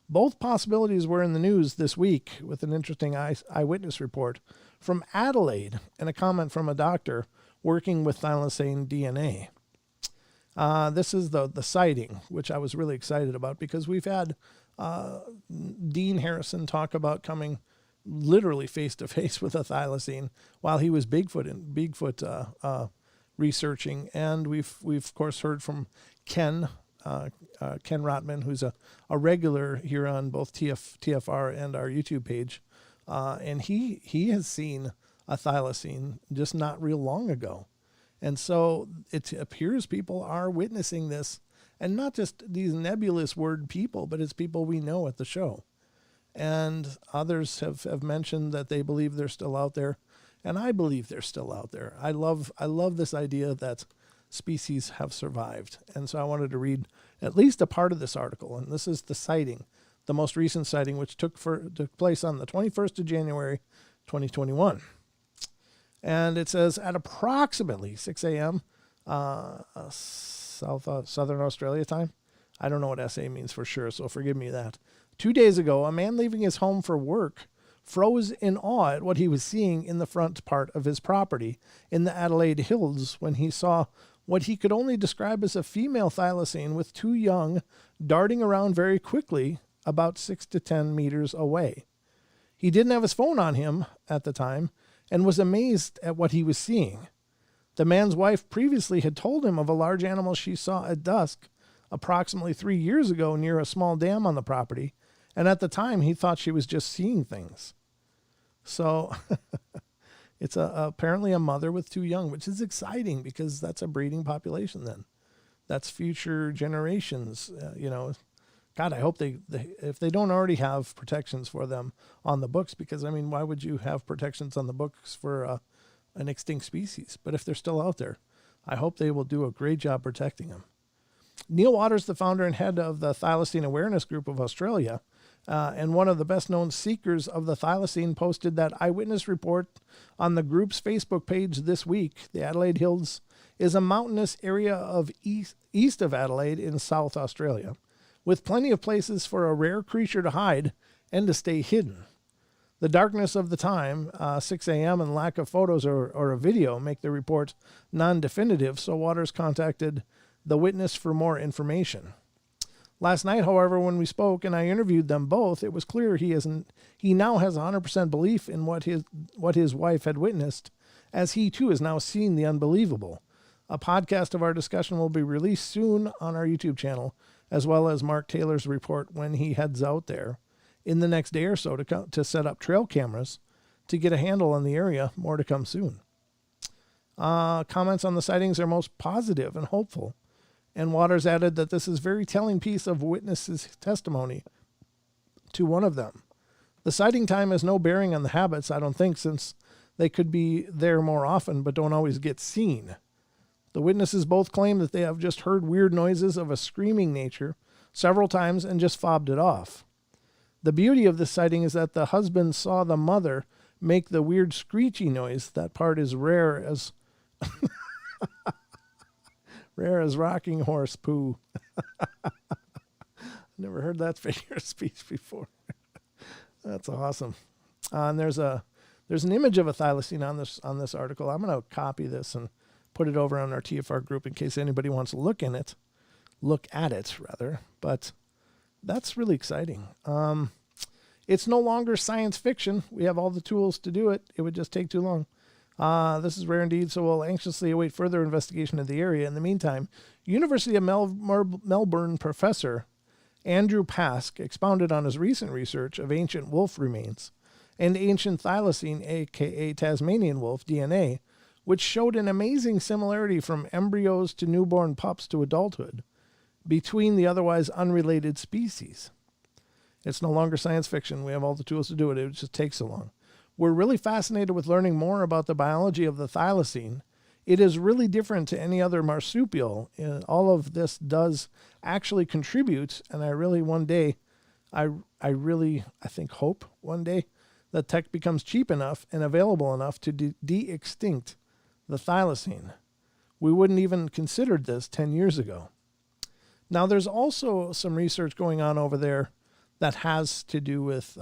Both possibilities were in the news this week with an interesting eyewitness report from Adelaide and a comment from a doctor working with Thylacine DNA. This is the sighting, which I was really excited about because we've had Dean Harrison talk about coming literally face to face with a Thylacine while he was Bigfoot researching, and we've of course heard from Ken Rotman, who's a regular here on both TFR and our YouTube page, and he has seen a Thylacine just not real long ago. And so it appears people are witnessing this, and not just these nebulous word people, but it's people we know at the show. And others have mentioned that they believe they're still out there, and I believe they're still out there. I love this idea that species have survived. And so I wanted to read at least a part of this article, and this is the sighting, the most recent sighting, which took place on the 21st of January, 2021. And it says, at approximately 6 a.m. Southern Australia time. I don't know what SA means for sure, so forgive me that. 2 days ago, a man leaving his home for work froze in awe at what he was seeing in the front part of his property in the Adelaide Hills when he saw what he could only describe as a female Thylacine with 2 young darting around very quickly about 6 to 10 meters away. He didn't have his phone on him at the time and was amazed at what he was seeing. The man's wife previously had told him of a large animal she saw at dusk approximately 3 years ago near a small dam on the property, and at the time he thought she was just seeing things. So it's apparently a mother with 2 young, which is exciting because that's a breeding population then. That's future generations, God, I hope they if they don't already have protections for them on the books, because, I mean, why would you have protections on the books for an extinct species? But if they're still out there, I hope they will do a great job protecting them. Neil Waters, the founder and head of the Thylacine Awareness Group of Australia, and one of the best-known seekers of the Thylacine, posted that eyewitness report on the group's Facebook page this week. The Adelaide Hills is a mountainous area of east of Adelaide in South Australia, with plenty of places for a rare creature to hide and to stay hidden. The darkness of the time, 6 a.m., and lack of photos or a video make the report non-definitive, so Waters contacted the witness for more information. Last night, however, when we spoke and I interviewed them both, it was clear he now has 100% belief in what his wife had witnessed, as he too is now seeing the unbelievable. A podcast of our discussion will be released soon on our YouTube channel, as well as Mark Taylor's report when he heads out there in the next day or so to set up trail cameras to get a handle on the area. More to come soon. Comments on the sightings are most positive and hopeful, and Waters added that this is a very telling piece of witnesses' testimony to one of them. The sighting time has no bearing on the habits, I don't think, since they could be there more often but don't always get seen. The witnesses both claim that they have just heard weird noises of a screaming nature several times and just fobbed it off. The beauty of this sighting is that the husband saw the mother make the weird screechy noise. That part is rare as rare as rocking horse poo. Never heard that figure of speech before. That's awesome. And there's an image of a thylacine on this article. I'm going to copy this and put it over on our TFR group in case anybody wants to look at it. But that's really exciting. It's no longer science fiction. We have all the tools to do it. It would just take too long. This is rare indeed, so we'll anxiously await further investigation of the area. In the meantime, University of Melbourne professor Andrew Pask expounded on his recent research of ancient wolf remains and ancient thylacine, aka Tasmanian wolf, DNA, which showed an amazing similarity from embryos to newborn pups to adulthood between the otherwise unrelated species. It's no longer science fiction. We have all the tools to do it. It just takes so long. We're really fascinated with learning more about the biology of the thylacine. It is really different to any other marsupial. All of this does actually contribute, and I really hope one day that tech becomes cheap enough and available enough to de-extinct the thylacine. We wouldn't even considered this 10 years ago. Now, there's also some research going on over there that has to do with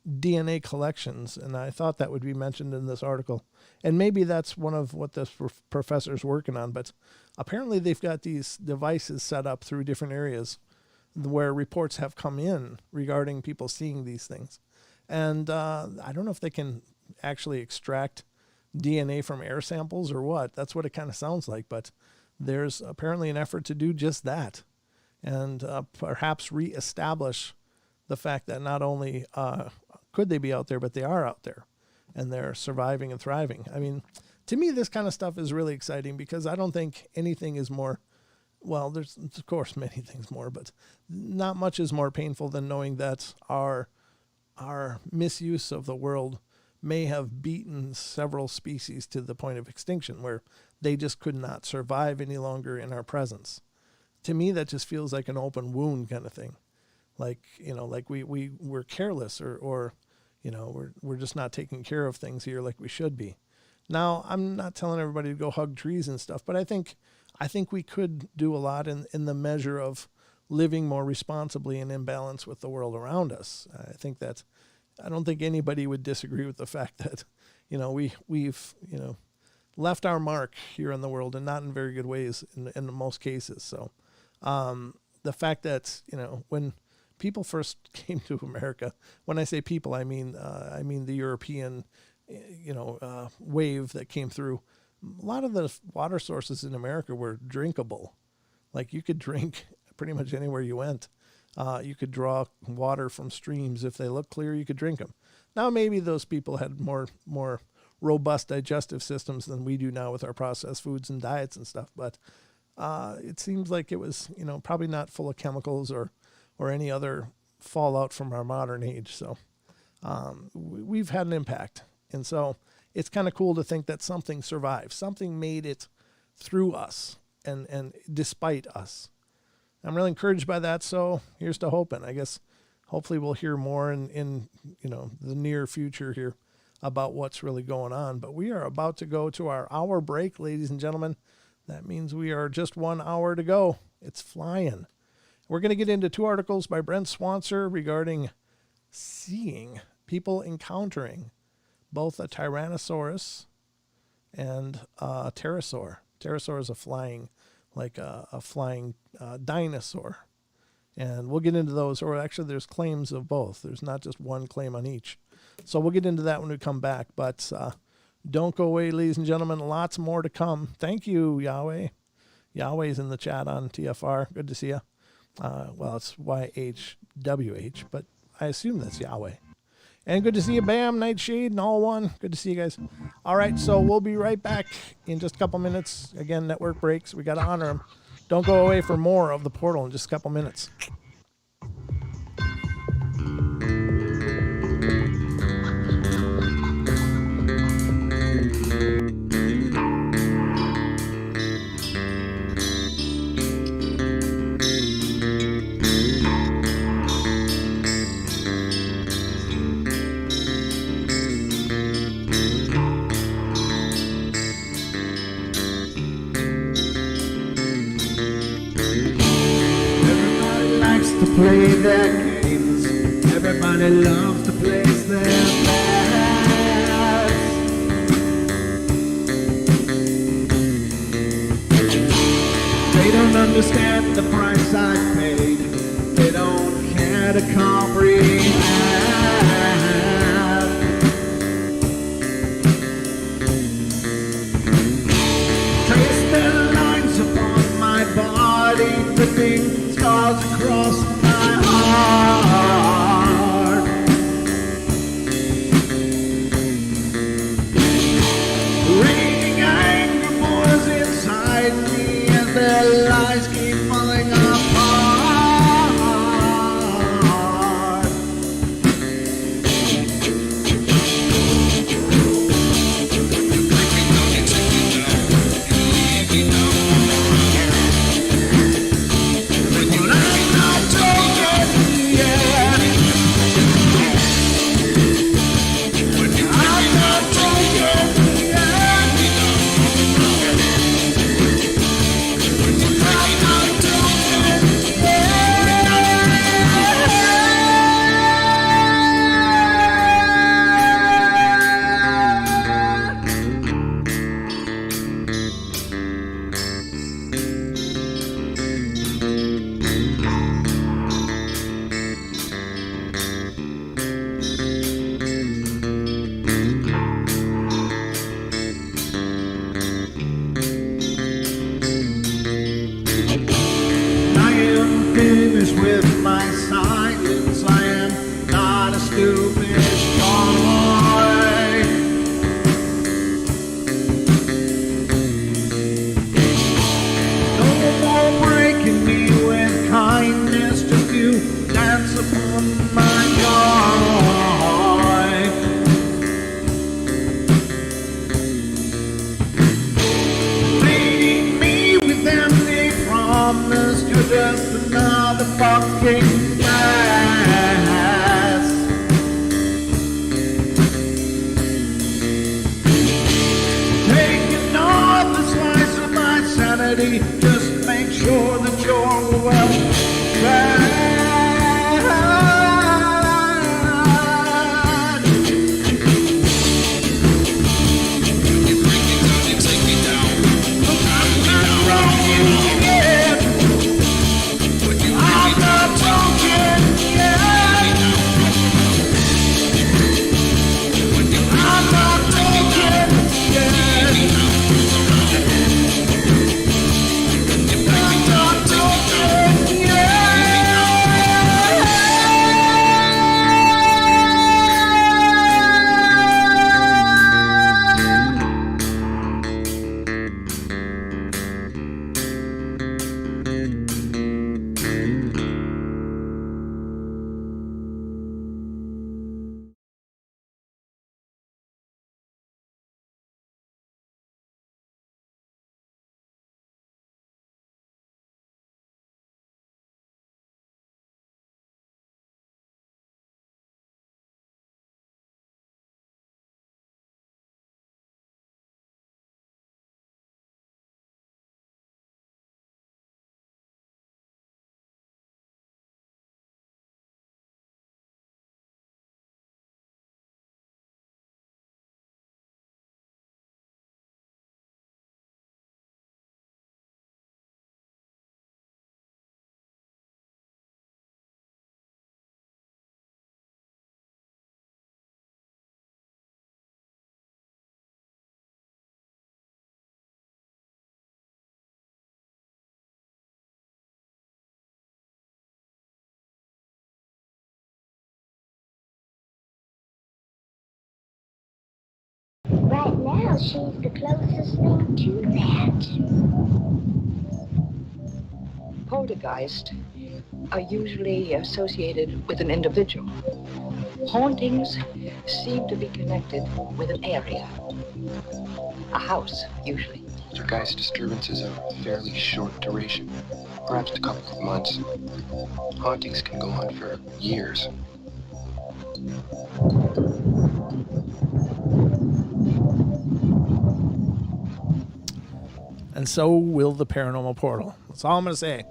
DNA collections, and I thought that would be mentioned in this article. And maybe that's one of what this professor's working on, but apparently they've got these devices set up through different areas where reports have come in regarding people seeing these things. And I don't know if they can actually extract DNA from air samples or what. That's what it kind of sounds like, but there's apparently an effort to do just that and perhaps reestablish the fact that not only could they be out there, but they are out there and they're surviving and thriving. I mean, to me, this kind of stuff is really exciting because I don't think anything is more, well, there's of course many things more, but not much is more painful than knowing that our misuse of the world may have beaten several species to the point of extinction where they just could not survive any longer in our presence. To me, that just feels like an open wound kind of thing. Like, like we're careless or we're just not taking care of things here like we should be. Now, I'm not telling everybody to go hug trees and stuff, but I think we could do a lot in the measure of living more responsibly and in balance with the world around us. I don't think anybody would disagree with the fact that, we've left our mark here in the world and not in very good ways in most cases. So the fact that, when people first came to America, when I say people, I mean the European, wave that came through. A lot of the water sources in America were drinkable. Like you could drink pretty much anywhere you went. You could draw water from streams. If they look clear, you could drink them. Now, maybe those people had more robust digestive systems than we do now with our processed foods and diets and stuff. But it seems like it was, probably not full of chemicals or any other fallout from our modern age. So we've had an impact. And so it's kind of cool to think that something survived. Something made it through us and despite us. I'm really encouraged by that. So here's to hoping. I guess hopefully we'll hear more in the near future here about what's really going on. But we are about to go to our hour break, ladies and gentlemen. That means we are just 1 hour to go. It's flying. We're going to get into 2 articles by Brent Swanser regarding seeing people encountering both a Tyrannosaurus and a pterosaur. Pterosaur is a flying dinosaur. And we'll get into those, or actually there's claims of both. There's not just one claim on each. So we'll get into that when we come back. But don't go away, ladies and gentlemen. Lots more to come. Thank you, Yahweh. Yahweh's in the chat on TFR. Good to see you. Well, it's YHWH, but I assume that's Yahweh. And good to see you, Bam, Nightshade, and All One. Good to see you guys. All right, so we'll be right back in just a couple minutes. Again, network breaks. We got to honor them. Don't go away for more of the portal in just a couple minutes. Play their games. Everybody loves to place their bets. They don't understand the price I paid. They don't care to comprehend. Trace their lines upon my body, dripping scars across heart. Raging anger pours inside me as their lies keep falling apart. Yeah. Well, she's the closest thing to that. Poltergeist are usually associated with an individual. Hauntings seem to be connected with an area. A house, usually. Poltergeist disturbances are of fairly short duration, perhaps a couple of months. Hauntings can go on for years. And so will the Paranormal Portal. That's all I'm going to say.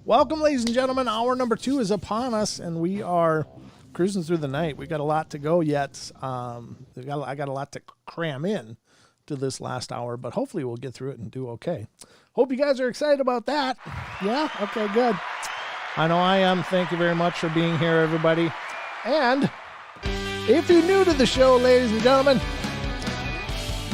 Welcome, ladies and gentlemen. Hour number 2 is upon us, and we are cruising through the night. We got a lot to go yet. I got a lot to cram in to this last hour, but hopefully we'll get through it and do okay. Hope you guys are excited about that. Yeah? Okay, good. I know I am. Thank you very much for being here, everybody. And if you're new to the show, ladies and gentlemen,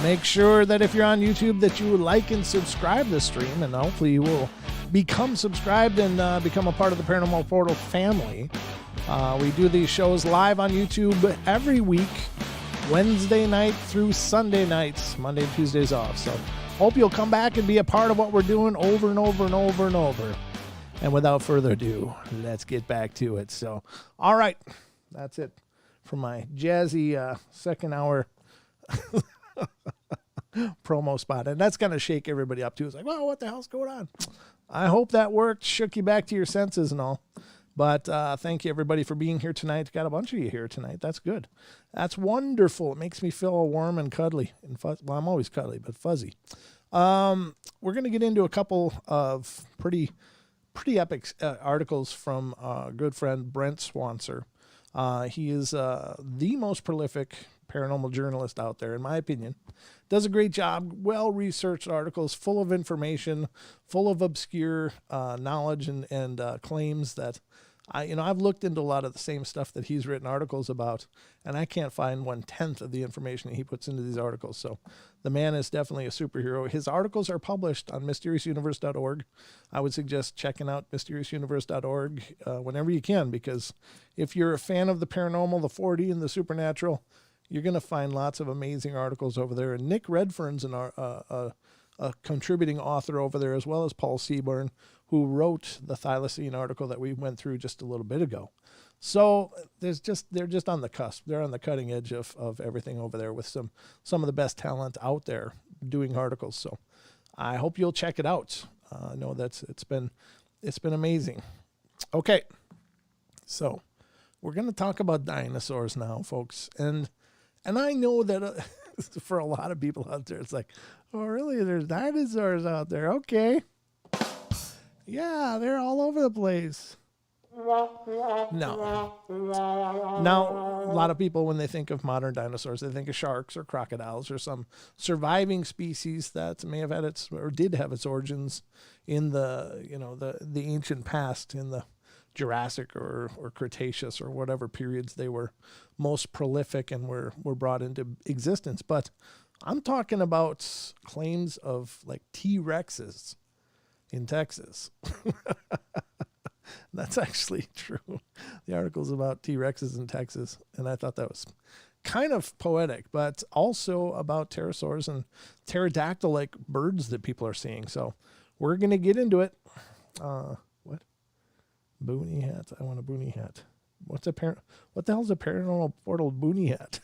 make sure that if you're on YouTube that you like and subscribe the stream, and hopefully you will become subscribed and become a part of the Paranormal Portal family. We do these shows live on YouTube every week, Wednesday night through Sunday nights, Monday and Tuesdays off. So hope you'll come back and be a part of what we're doing over and over and over and over. And without further ado, let's get back to it. So, all right, that's it for my jazzy second hour promo spot. And that's going to shake everybody up too. It's like, well, what the hell's going on? I hope that worked, shook you back to your senses and all. But thank you, everybody, for being here tonight. Got a bunch of you here tonight. That's good. That's wonderful. It makes me feel warm and cuddly. And well, I'm always cuddly, but fuzzy. We're going to get into a couple of pretty epic articles from our good friend Brent Swancer. He is the most prolific paranormal journalist out there, in my opinion. Does a great job, well-researched articles, full of information, full of obscure knowledge and claims that I've looked into a lot of the same stuff that he's written articles about, and I can't find 1/10 of the information that he puts into these articles. So the man is definitely a superhero. His articles are published on mysteriousuniverse.org. I would suggest checking out mysteriousuniverse.org whenever you can, because if you're a fan of the paranormal, the 4D, and the supernatural, you're going to find lots of amazing articles over there. And Nick Redfern's a contributing author over there, as well as Paul Seaburn, who wrote the Thylacine article that we went through just a little bit ago. So they're just on the cusp. They're on the cutting edge of everything over there with some of the best talent out there doing articles. So I hope you'll check it out. I know it's been amazing. Okay, so we're going to talk about dinosaurs now, folks. And I know that for a lot of people out there, it's like, oh, really? There's dinosaurs out there. Okay. Yeah, they're all over the place. No. Now, a lot of people, when they think of modern dinosaurs, they think of sharks or crocodiles or some surviving species that may have had did have its origins in the ancient past, in the Jurassic or Cretaceous or whatever periods they were most prolific and were brought into existence. But I'm talking about claims of like T-Rexes in Texas. That's actually true. The article's about T-Rexes in Texas, and I thought that was kind of poetic, but also about pterosaurs and pterodactyl-like birds that people are seeing. So we're going to get into it. What? Boonie hat. I want a boonie hat. What the hell's a Paranormal Portal boonie hat?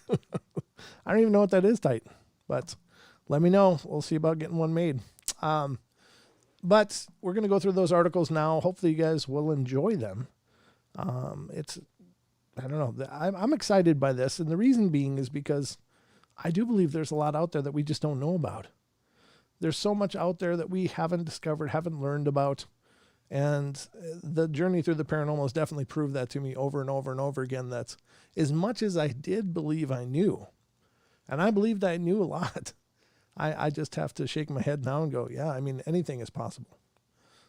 I don't even know what that is, Titan, but let me know. We'll see about getting one made. But we're going to go through those articles now. Hopefully you guys will enjoy them. I don't know. I'm excited by this. And the reason being is because I do believe there's a lot out there that we just don't know about. There's so much out there that we haven't discovered, haven't learned about. And the journey through the paranormal has definitely proved that to me over and over and over again. That's as much as I did believe I knew. And I believed I knew a lot. I just have to shake my head now and go, yeah, I mean, anything is possible.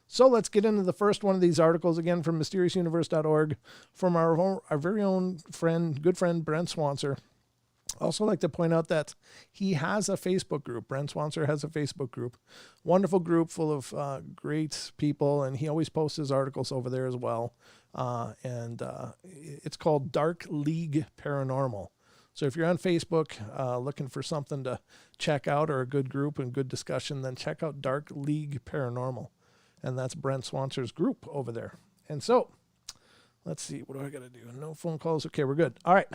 So let's get into the first one of these articles, again, from mysteriousuniverse.org, from our very own friend, good friend, Brent Swancer. Also like to point out that he has a Facebook group. Brent Swancer has a Facebook group. Wonderful group full of great people, and he always posts his articles over there as well. And it's called Dark League Paranormal. So if you're on Facebook looking for something to check out or a good group and good discussion, then check out Dark League Paranormal. And that's Brent Swanser's group over there. And so, let's see. What do I got to do? No phone calls. Okay, we're good. All right.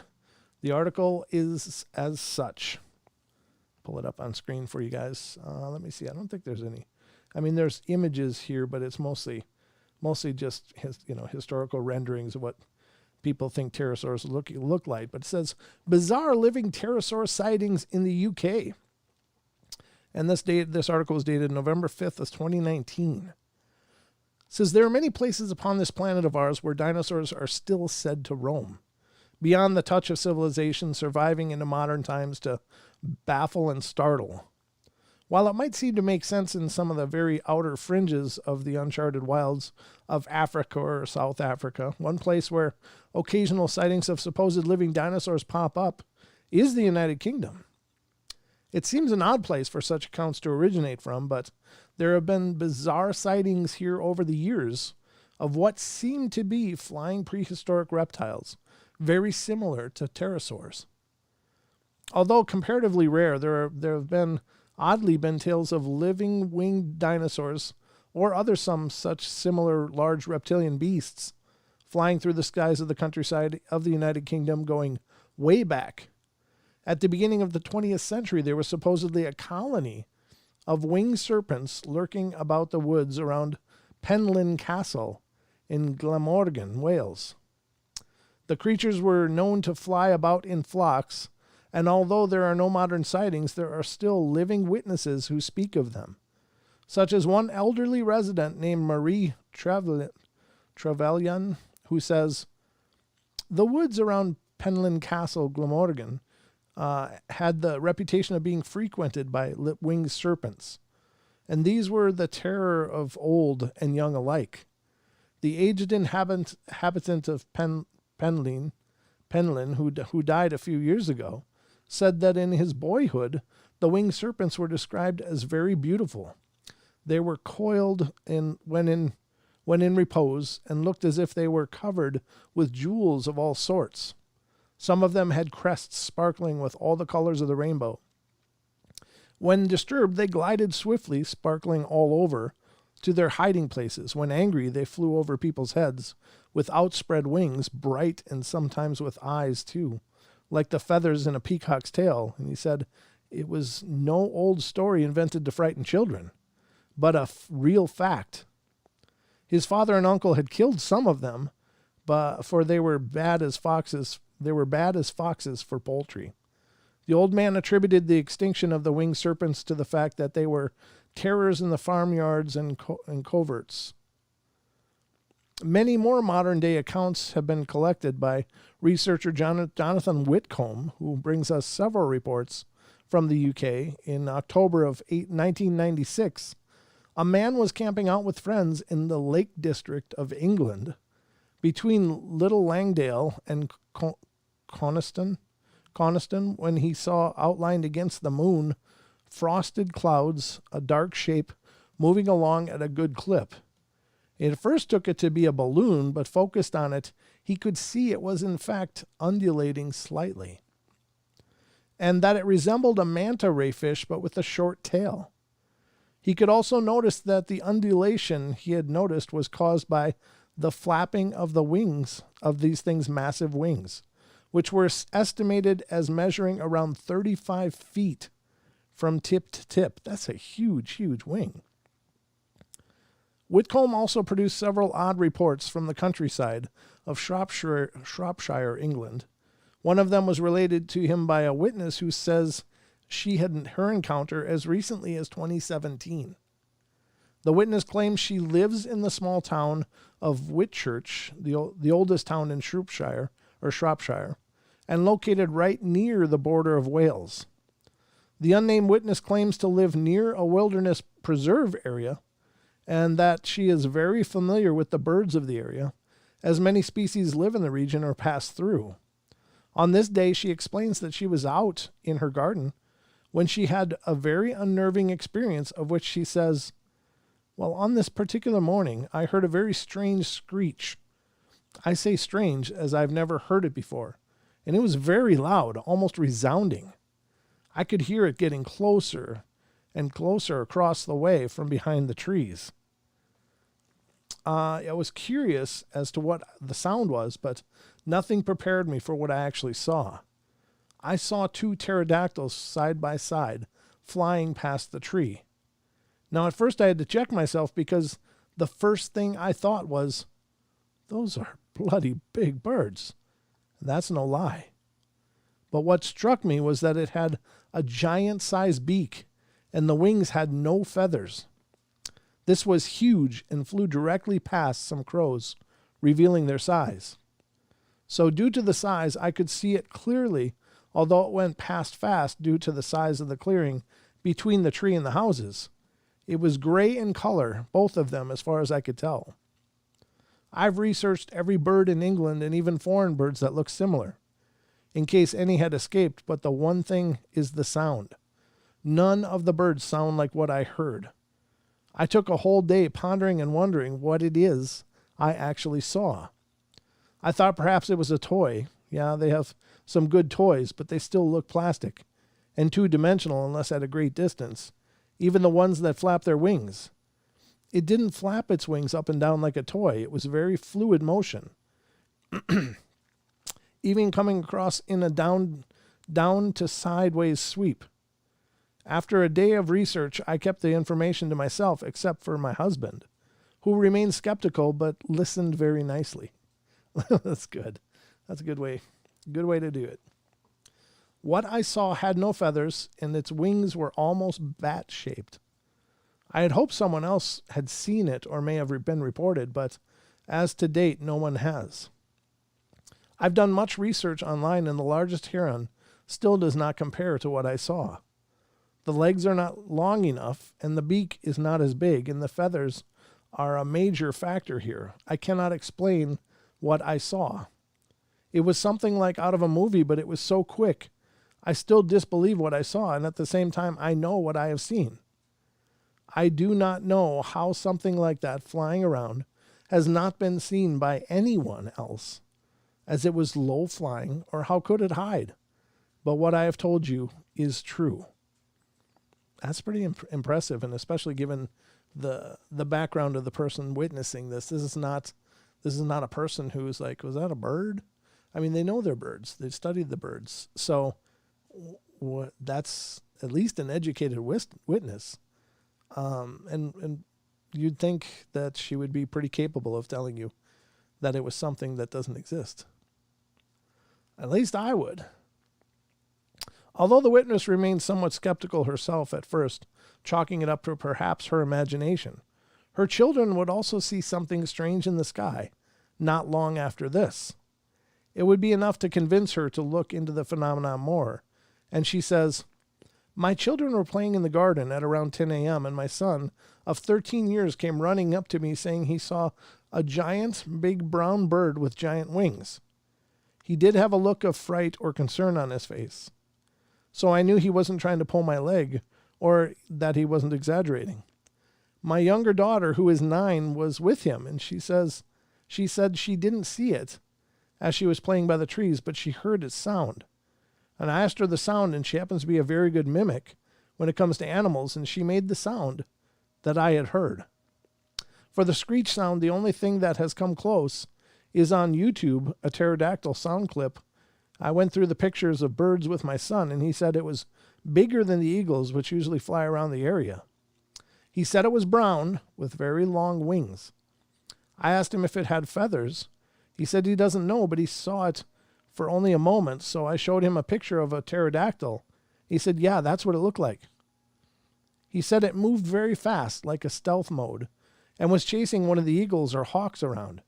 The article is as such. Pull it up on screen for you guys. Let me see. I don't think there's any. I mean, there's images here, but it's mostly just historical renderings of what people think pterosaurs look like. But it says bizarre living pterosaur sightings in the UK. And this article was dated November 5th of 2019. It says there are many places upon this planet of ours where dinosaurs are still said to roam, beyond the touch of civilization, surviving into modern times to baffle and startle. While it might seem to make sense in some of the very outer fringes of the uncharted wilds of Africa or South Africa, one place where occasional sightings of supposed living dinosaurs pop up is the United Kingdom. It seems an odd place for such accounts to originate from, but there have been bizarre sightings here over the years of what seem to be flying prehistoric reptiles, very similar to pterosaurs. Although comparatively rare, there have oddly been tales of living winged dinosaurs or some such similar large reptilian beasts flying through the skies of the countryside of the United Kingdom going way back. At the beginning of the 20th century, there was supposedly a colony of winged serpents lurking about the woods around Penllyn Castle in Glamorgan, Wales. The creatures were known to fly about in flocks, and although there are no modern sightings, there are still living witnesses who speak of them, such as one elderly resident named Marie Trevelyan, who says, "The woods around Penllyn Castle, Glamorgan, had the reputation of being frequented by winged serpents, and these were the terror of old and young alike. The aged inhabitant of Penllyn, who died a few years ago, said that in his boyhood, the winged serpents were described as very beautiful. They were coiled when in repose and looked as if they were covered with jewels of all sorts. Some of them had crests sparkling with all the colors of the rainbow. When disturbed, they glided swiftly, sparkling all over, to their hiding places. When angry, they flew over people's heads with outspread wings, bright and sometimes with eyes too, like the feathers in a peacock's tail." And he said it was no old story invented to frighten children, but a real fact. His father and uncle had killed some of them, for they were bad as foxes. They were bad as foxes for poultry. The old man attributed the extinction of the winged serpents to the fact that they were terrors in the farmyards and coverts. Many more modern-day accounts have been collected by researcher Jonathan Whitcomb, who brings us several reports from the UK. In October of 1996, a man was camping out with friends in the Lake District of England between Little Langdale and Coniston when he saw outlined against the moon frosted clouds, a dark shape moving along at a good clip. He at first took it to be a balloon, but focused on it, he could see it was in fact undulating slightly, and that it resembled a manta ray fish but with a short tail. He could also notice that the undulation he had noticed was caused by the flapping of the wings of these things' massive wings, which were estimated as measuring around 35 feet from tip to tip. That's a huge, huge wing. Whitcomb also produced several odd reports from the countryside of Shropshire, England. One of them was related to him by a witness who says she had her encounter as recently as 2017. The witness claims she lives in the small town of Whitchurch, the oldest town in Shropshire, and located right near the border of Wales. The unnamed witness claims to live near a wilderness preserve area, and that she is very familiar with the birds of the area, as many species live in the region or pass through. On this day, she explains that she was out in her garden when she had a very unnerving experience, of which she says, "Well, on this particular morning, I heard a very strange screech. I say strange, as I've never heard it before. and it was very loud, almost resounding. I could hear it getting closer and closer across the way from behind the trees. I was curious as to what the sound was, but nothing prepared me for what I actually saw. I saw 2 pterodactyls side by side flying past the tree. Now, at first I had to check myself because the first thing I thought was, those are bloody big birds. That's no lie. But what struck me was that it had a giant-sized beak, and the wings had no feathers. This was huge and flew directly past some crows, revealing their size. So due to the size, I could see it clearly, although it went past fast due to the size of the clearing between the tree and the houses. It was gray in color, both of them, as far as I could tell. I've researched every bird in England and even foreign birds that look similar, in case any had escaped, but the one thing is the sound. None of the birds sound like what I heard. I took a whole day pondering and wondering what it is I actually saw. I thought perhaps it was a toy. Yeah, they have some good toys, but they still look plastic and two-dimensional unless at a great distance, even the ones that flap their wings. It didn't flap its wings up and down like a toy. It was very fluid motion. Even coming across in a down to sideways sweep. After a day of research, I kept the information to myself except for my husband, who remained skeptical but listened very nicely. That's good. That's a good way to do it. What I saw had no feathers, and its wings were almost bat-shaped. I had hoped someone else had seen it or may have been reported, but as to date, no one has. I've done much research online, and the largest heron still does not compare to what I saw. The legs are not long enough, and the beak is not as big, and the feathers are a major factor here. I cannot explain what I saw. It was something like out of a movie, but it was so quick. I still disbelieve what I saw, and at the same time, I know what I have seen. I do not know how something like that flying around has not been seen by anyone else, as it was low flying, or how could it hide? But what I have told you is true. That's pretty impressive, and especially given the background of the person witnessing this. This is not a person who's like, was that a bird? I mean, they know they're birds. They've studied the birds. So that's at least an educated witness. And you'd think that she would be pretty capable of telling you that it was something that doesn't exist. At least I would. Although the witness remained somewhat skeptical herself at first, chalking it up to perhaps her imagination, her children would also see something strange in the sky not long after this. It would be enough to convince her to look into the phenomenon more, and she says, "My children were playing in the garden at around 10 a.m., and my son of 13 years came running up to me saying he saw a giant, big brown bird with giant wings. He did have a look of fright or concern on his face. So I knew he wasn't trying to pull my leg, or that he wasn't exaggerating. My younger daughter, who is 9, was with him, and she said she didn't see it as she was playing by the trees, but she heard its sound. And I asked her the sound, and she happens to be a very good mimic when it comes to animals, and she made the sound that I had heard. For the screech sound, the only thing that has come close is on YouTube, a pterodactyl sound clip. I went through the pictures of birds with my son, and he said it was bigger than the eagles, which usually fly around the area. He said it was brown with very long wings. I asked him if it had feathers. He said he doesn't know, but he saw it for only a moment, so I showed him a picture of a pterodactyl. He said, yeah, that's what it looked like. He said it moved very fast, like a stealth mode, and was chasing one of the eagles or hawks around.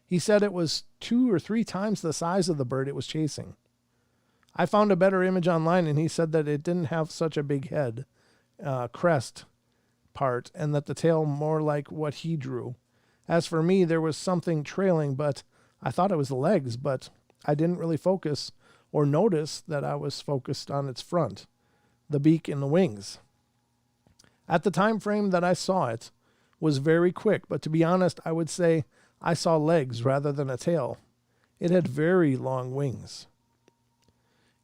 He said it was 2 or 3 times the size of the bird it was chasing. I found a better image online, and he said that it didn't have such a big head, crest part, and that the tail more like what he drew. As for me, there was something trailing, but I thought it was the legs, but I didn't really focus or notice that I was focused on its front, the beak and the wings. At the time frame that I saw it was very quick, but to be honest, I would say I saw legs rather than a tail. It had very long wings.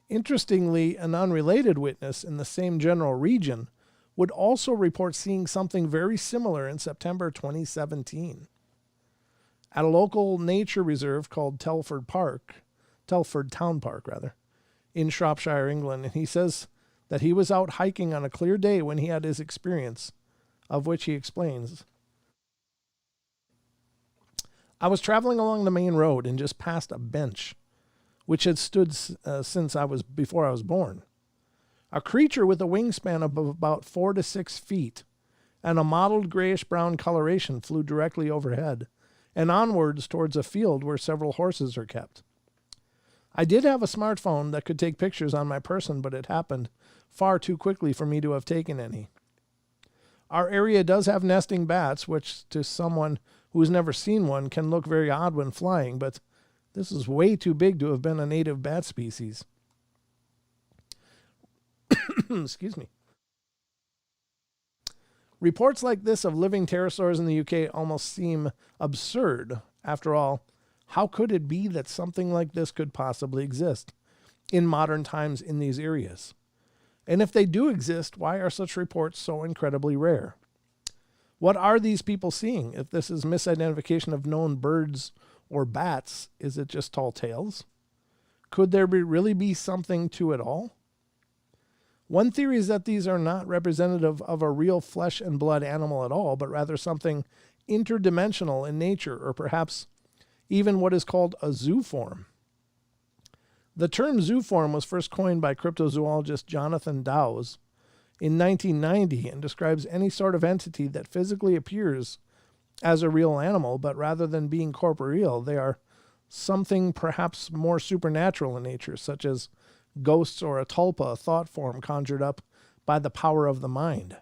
Interestingly, an unrelated witness in the same general region would also report seeing something very similar in September 2017. At a local nature reserve called Telford Town Park, in Shropshire, England, and he says that he was out hiking on a clear day when he had his experience, of which he explains. I was traveling along the main road and just passed a bench, which had stood before I was born. A creature with a wingspan of about 4 to 6 feet and a mottled grayish-brown coloration flew directly overhead and onwards towards a field where several horses are kept. I did have a smartphone that could take pictures on my person, but it happened far too quickly for me to have taken any. Our area does have nesting bats, which to someone who has never seen one can look very odd when flying, but this is way too big to have been a native bat species. Excuse me. Reports like this of living pterosaurs in the UK almost seem absurd. After all, how could it be that something like this could possibly exist in modern times in these areas? And if they do exist, why are such reports so incredibly rare? What are these people seeing? If this is misidentification of known birds or bats, is it just tall tales? Could there really be something to it all? One theory is that these are not representative of a real flesh and blood animal at all, but rather something interdimensional in nature, or perhaps even what is called a zooform. The term zooform was first coined by cryptozoologist Jonathan Dowes in 1990 and describes any sort of entity that physically appears as a real animal, but rather than being corporeal, they are something perhaps more supernatural in nature, such as ghosts or a tulpa, a thought form conjured up by the power of the mind.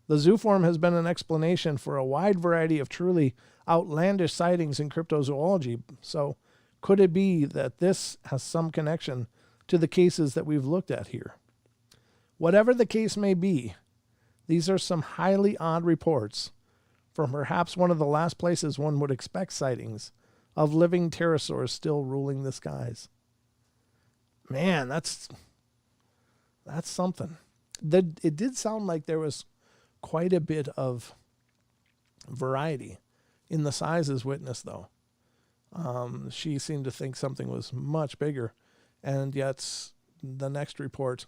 The zooform has been an explanation for a wide variety of truly outlandish sightings in cryptozoology, so could it be that this has some connection to the cases that we've looked at here? Whatever the case may be, these are some highly odd reports from perhaps one of the last places one would expect sightings of living pterosaurs still ruling the skies. Man, that's something. It did sound like there was quite a bit of variety in the sizes witnessed, though. She seemed to think something was much bigger, and yet the next report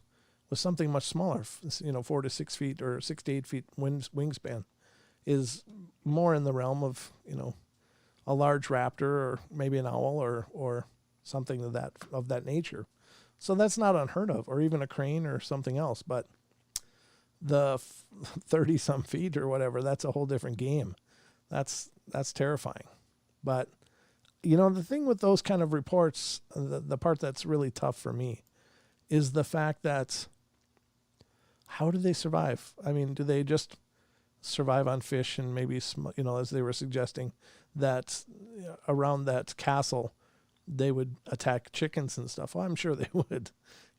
was something much smaller. 4 to 6 feet or 6 to 8 feet wingspan is more in the realm of a large raptor or maybe an owl or something of that nature. So that's not unheard of, or even a crane or something else. But the 30-some feet or whatever, that's a whole different game. That's terrifying. But, the thing with those kind of reports, the part that's really tough for me is the fact that how do they survive? I mean, do they just survive on fish and maybe, as they were suggesting, that around that castle, they would attack chickens and stuff? Well, I'm sure they would.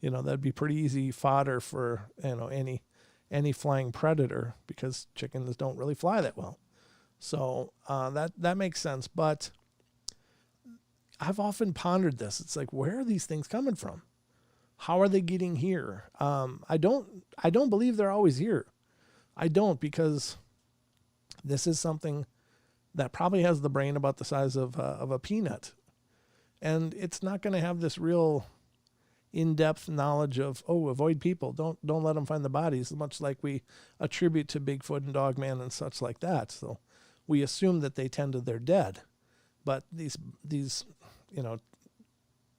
That'd be pretty easy fodder for, any flying predator, because chickens don't really fly that well. So that makes sense. But I've often pondered this. It's like, where are these things coming from? How are they getting here? I don't believe they're always here. I don't, because this is something that probably has the brain about the size of a peanut. And it's not going to have this real in-depth knowledge of, avoid people. Don't let them find the bodies, much like we attribute to Bigfoot and Dogman and such like that. So we assume that they tend to they're dead. But these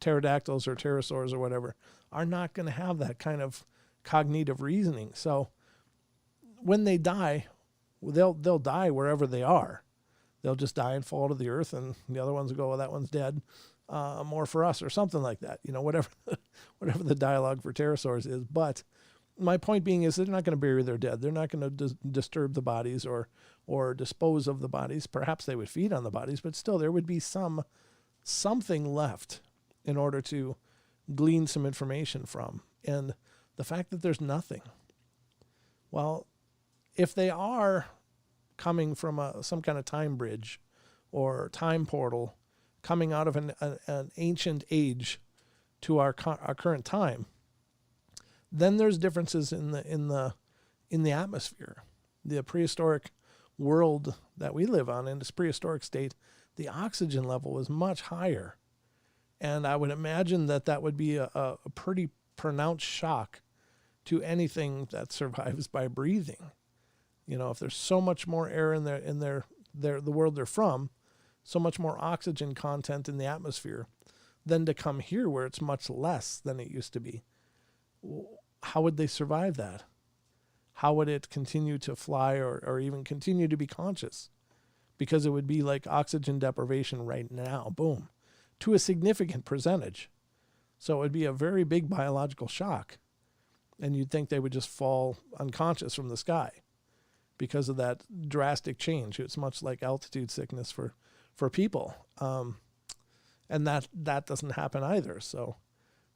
pterodactyls or pterosaurs or whatever are not going to have that kind of cognitive reasoning. So when they die, they'll die wherever they are. They'll just die and fall to the earth, and the other ones will go, well, that one's dead. More for us, or something like that. Whatever the dialogue for pterosaurs is. But my point being is they're not going to bury their dead. They're not going to disturb the bodies or dispose of the bodies. Perhaps they would feed on the bodies, but still there would be something left in order to glean some information from. And the fact that there's nothing, well, if they are coming from some kind of time bridge or time portal, coming out of an ancient age to our current time. Then there's differences in the atmosphere. The prehistoric world that we live on, in this prehistoric state, the oxygen level was much higher. And I would imagine that would be a pretty pronounced shock to anything that survives by breathing. You know, if there's so much more air in the world they're from, so much more oxygen content in the atmosphere, than to come here where it's much less than it used to be. How would they survive that? How would it continue to fly or even continue to be conscious? Because it would be like oxygen deprivation right now, boom, to a significant percentage. So it would be a very big biological shock. And you'd think they would just fall unconscious from the sky because of that drastic change. It's much like altitude sickness for people. And that doesn't happen either. So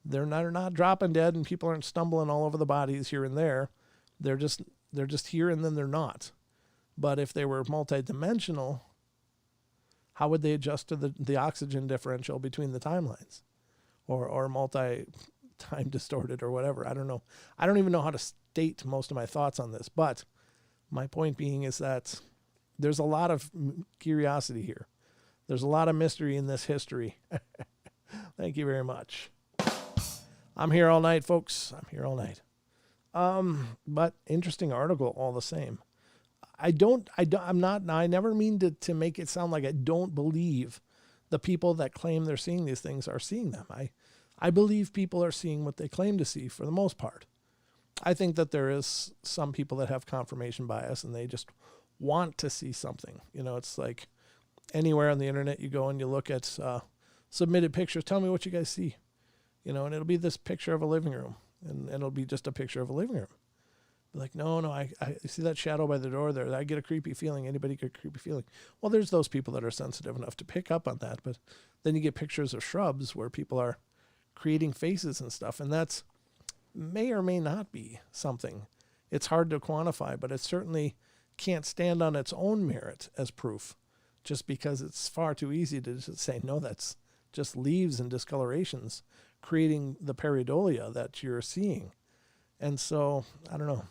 they're not dropping dead, and people aren't stumbling all over the bodies here and there. They're just here, and then they're not. But if they were multidimensional, how would they adjust to the oxygen differential between the timelines, or multi-time distorted or whatever? I don't know. I don't even know how to state most of my thoughts on this. But my point being is that there's a lot of curiosity here. There's a lot of mystery in this history. Thank you very much. I'm here all night, folks. I'm here all night. But interesting article all the same. I never mean to make it sound like I don't believe the people that claim they're seeing these things are seeing them. I believe people are seeing what they claim to see for the most part. I think that there is some people that have confirmation bias and they just want to see something. You know, it's like anywhere on the internet you go and you look at submitted pictures. Tell me what you guys see. You know, and it'll be this picture of a living room, and it'll be just a picture of a living room. Be like, no, I see that shadow by the door there. I get a creepy feeling. Anybody get a creepy feeling? Well, there's those people that are sensitive enough to pick up on that, but then you get pictures of shrubs where people are creating faces and stuff, and that's may or may not be something. It's hard to quantify, but it certainly can't stand on its own merit as proof, just because it's far too easy to just say, no, that's just leaves and discolorations creating the pareidolia that you're seeing. And so, I don't know.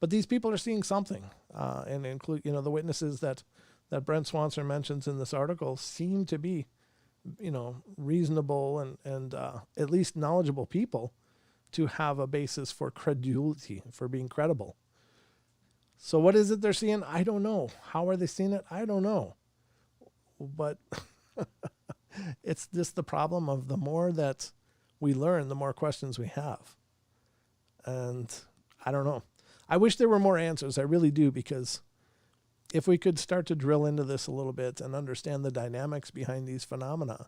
But these people are seeing something, and include, you know, the witnesses that Brent Swanson mentions in this article seem to be, you know, reasonable and at least knowledgeable people to have a basis for credulity, for being credible. So what is it they're seeing? I don't know. How are they seeing it? I don't know. But it's just the problem of the more that we learn, the more questions we have. And I don't know. I wish there were more answers. I really do, because if we could start to drill into this a little bit and understand the dynamics behind these phenomena,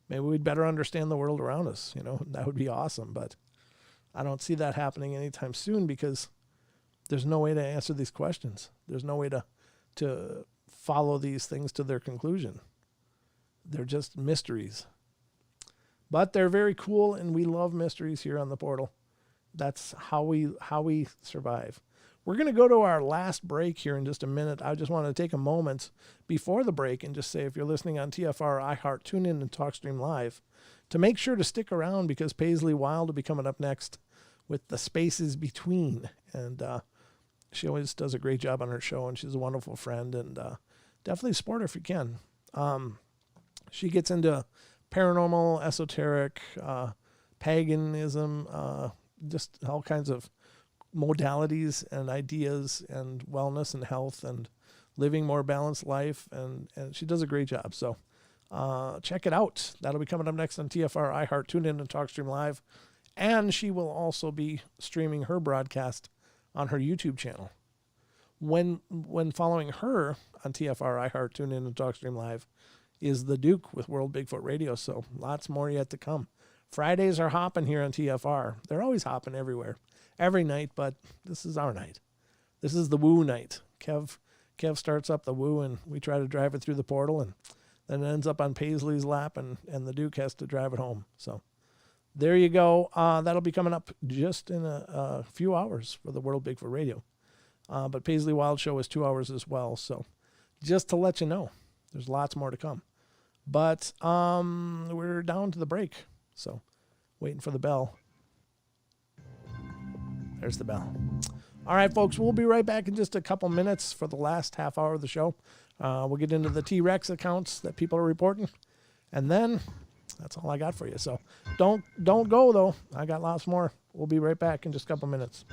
maybe we'd better understand the world around us. You know, that would be awesome. But I don't see that happening anytime soon, because there's no way to answer these questions. There's no way to follow these things to their conclusion. They're just mysteries. But they're very cool, and we love mysteries here on the portal. That's how we survive. We're going to go to our last break here in just a minute. I just want to take a moment before the break and just say, if you're listening on TFR, iHeart, TuneIn, and TalkStream Live, to make sure to stick around, because Paisley Wild will be coming up next with the spaces between. And she always does a great job on her show, and she's a wonderful friend, and definitely support her if you can. She gets into paranormal, esoteric, paganism, just all kinds of modalities and ideas and wellness and health and living more balanced life. And she does a great job. So check it out. That'll be coming up next on TFR, iHeart, TuneIn, and TalkStream Live. And she will also be streaming her broadcast on her YouTube channel. When following her on TFR, iHeart, TuneIn, and TalkStream Live is the Duke with World Bigfoot Radio. So lots more yet to come. Fridays are hopping here on TFR. They're always hopping everywhere, every night, but this is our night. This is the woo night. Kev starts up the woo, and we try to drive it through the portal, and then it ends up on Paisley's lap, and the Duke has to drive it home. So there you go. That'll be coming up just in a few hours for the World Bigfoot Radio. But Paisley Wild Show is 2 hours as well. So just to let you know, there's lots more to come. But we're down to the break. So Waiting for the bell. There's the bell. All right, folks, we'll be right back in just a couple minutes for the last half hour of the show. We'll get into the T-Rex accounts that people are reporting, and then that's all I got for you. So don't go, though. I got lots more. We'll be right back in just a couple minutes.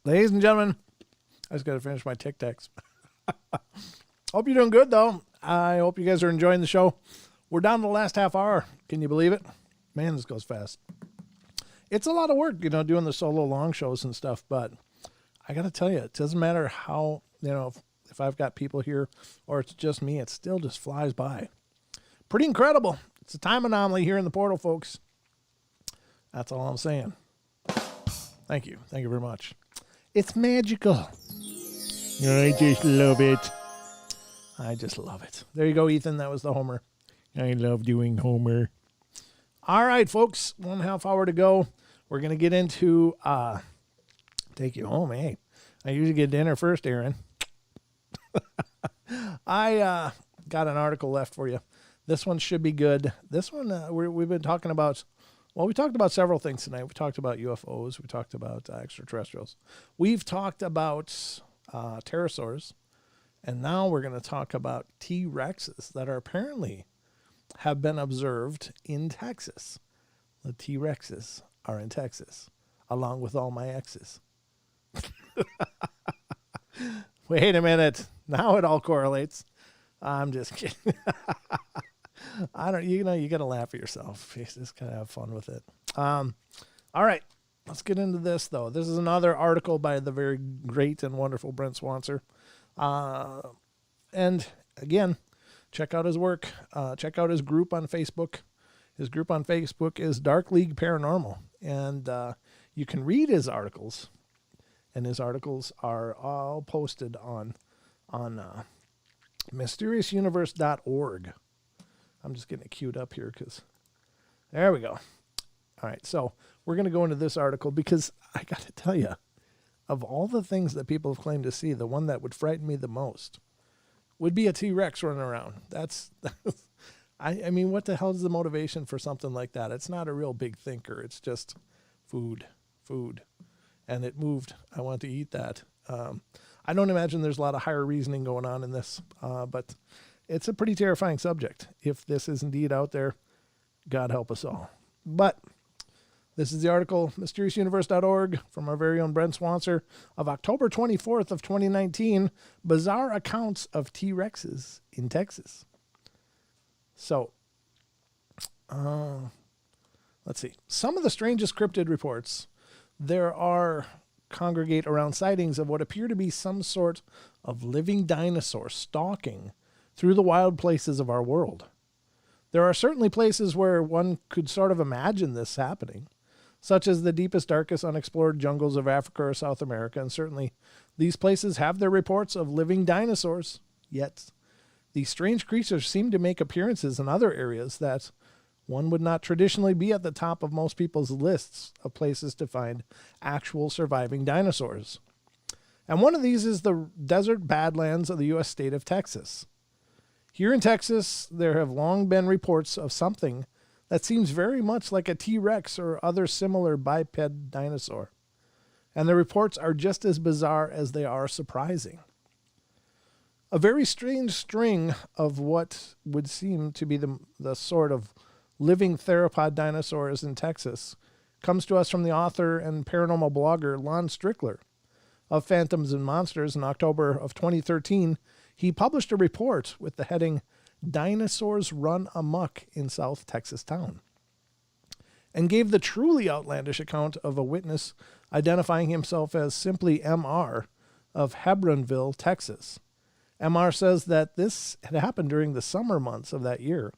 Ladies and gentlemen, I just got to finish my Tic Tacs. Hope you're doing good, though. I hope you guys are enjoying the show. We're down to the last half hour. Can you believe it? Man, this goes fast. It's a lot of work, doing the solo long shows and stuff, but I got to tell you, it doesn't matter how, if I've got people here or it's just me, it still just flies by. Pretty incredible. It's a time anomaly here in the portal, folks. That's all I'm saying. Thank you. Thank you very much. It's magical. I just love it. I just love it. There you go, Ethan. That was the Homer. I love doing Homer. All right, folks. 1.5 hour to go. We're going to get into take you home. Hey, I usually get dinner first, Aaron. I got an article left for you. This one should be good. This one, we've been talking about, well, we talked about several things tonight. We talked about UFOs. We talked about extraterrestrials. We've talked about pterosaurs. And now we're going to talk about T-Rexes that are apparently have been observed in Texas. The T-Rexes are in Texas, along with all my exes. Wait a minute. Now it all correlates. I'm just kidding. You got to laugh at yourself. You just got to have fun with it. All right. Let's get into this, though. This is another article by the very great and wonderful Brent Swanser. And again, check out his work. Check out his group on Facebook. His group on Facebook is Dark League Paranormal. And you can read his articles. And his articles are all posted on mysteriousuniverse.org. I'm just getting it queued up here because there we go. All right, so we're going to go into this article because I got to tell you, of all the things that people have claimed to see, the one that would frighten me the most would be a T-Rex running around. That's, I mean, what the hell is the motivation for something like that? It's not a real big thinker. It's just food. And it moved. I want to eat that. I don't imagine there's a lot of higher reasoning going on in this, but it's a pretty terrifying subject. If this is indeed out there, God help us all. But this is the article, mysteriousuniverse.org, from our very own Brent Swanser of October 24th of 2019, Bizarre Accounts of T-Rexes in Texas. So, let's see. Some of the strangest cryptid reports congregate around sightings of what appear to be some sort of living dinosaur stalking through the wild places of our world. There are certainly places where one could sort of imagine this happening, such as the deepest, darkest, unexplored jungles of Africa or South America, and certainly these places have their reports of living dinosaurs, yet these strange creatures seem to make appearances in other areas that one would not traditionally be at the top of most people's lists of places to find actual surviving dinosaurs. And one of these is the desert badlands of the U.S. state of Texas. Here in Texas, there have long been reports of something that seems very much like a T-Rex or other similar biped dinosaur. And the reports are just as bizarre as they are surprising. A very strange string of what would seem to be the sort of living theropod dinosaurs in Texas comes to us from the author and paranormal blogger Lon Strickler of Phantoms and Monsters. In October of 2013, he published a report with the heading Dinosaurs Run Amok in South Texas Town, and gave the truly outlandish account of a witness identifying himself as simply MR of Hebronville, Texas. MR says that this had happened during the summer months of that year,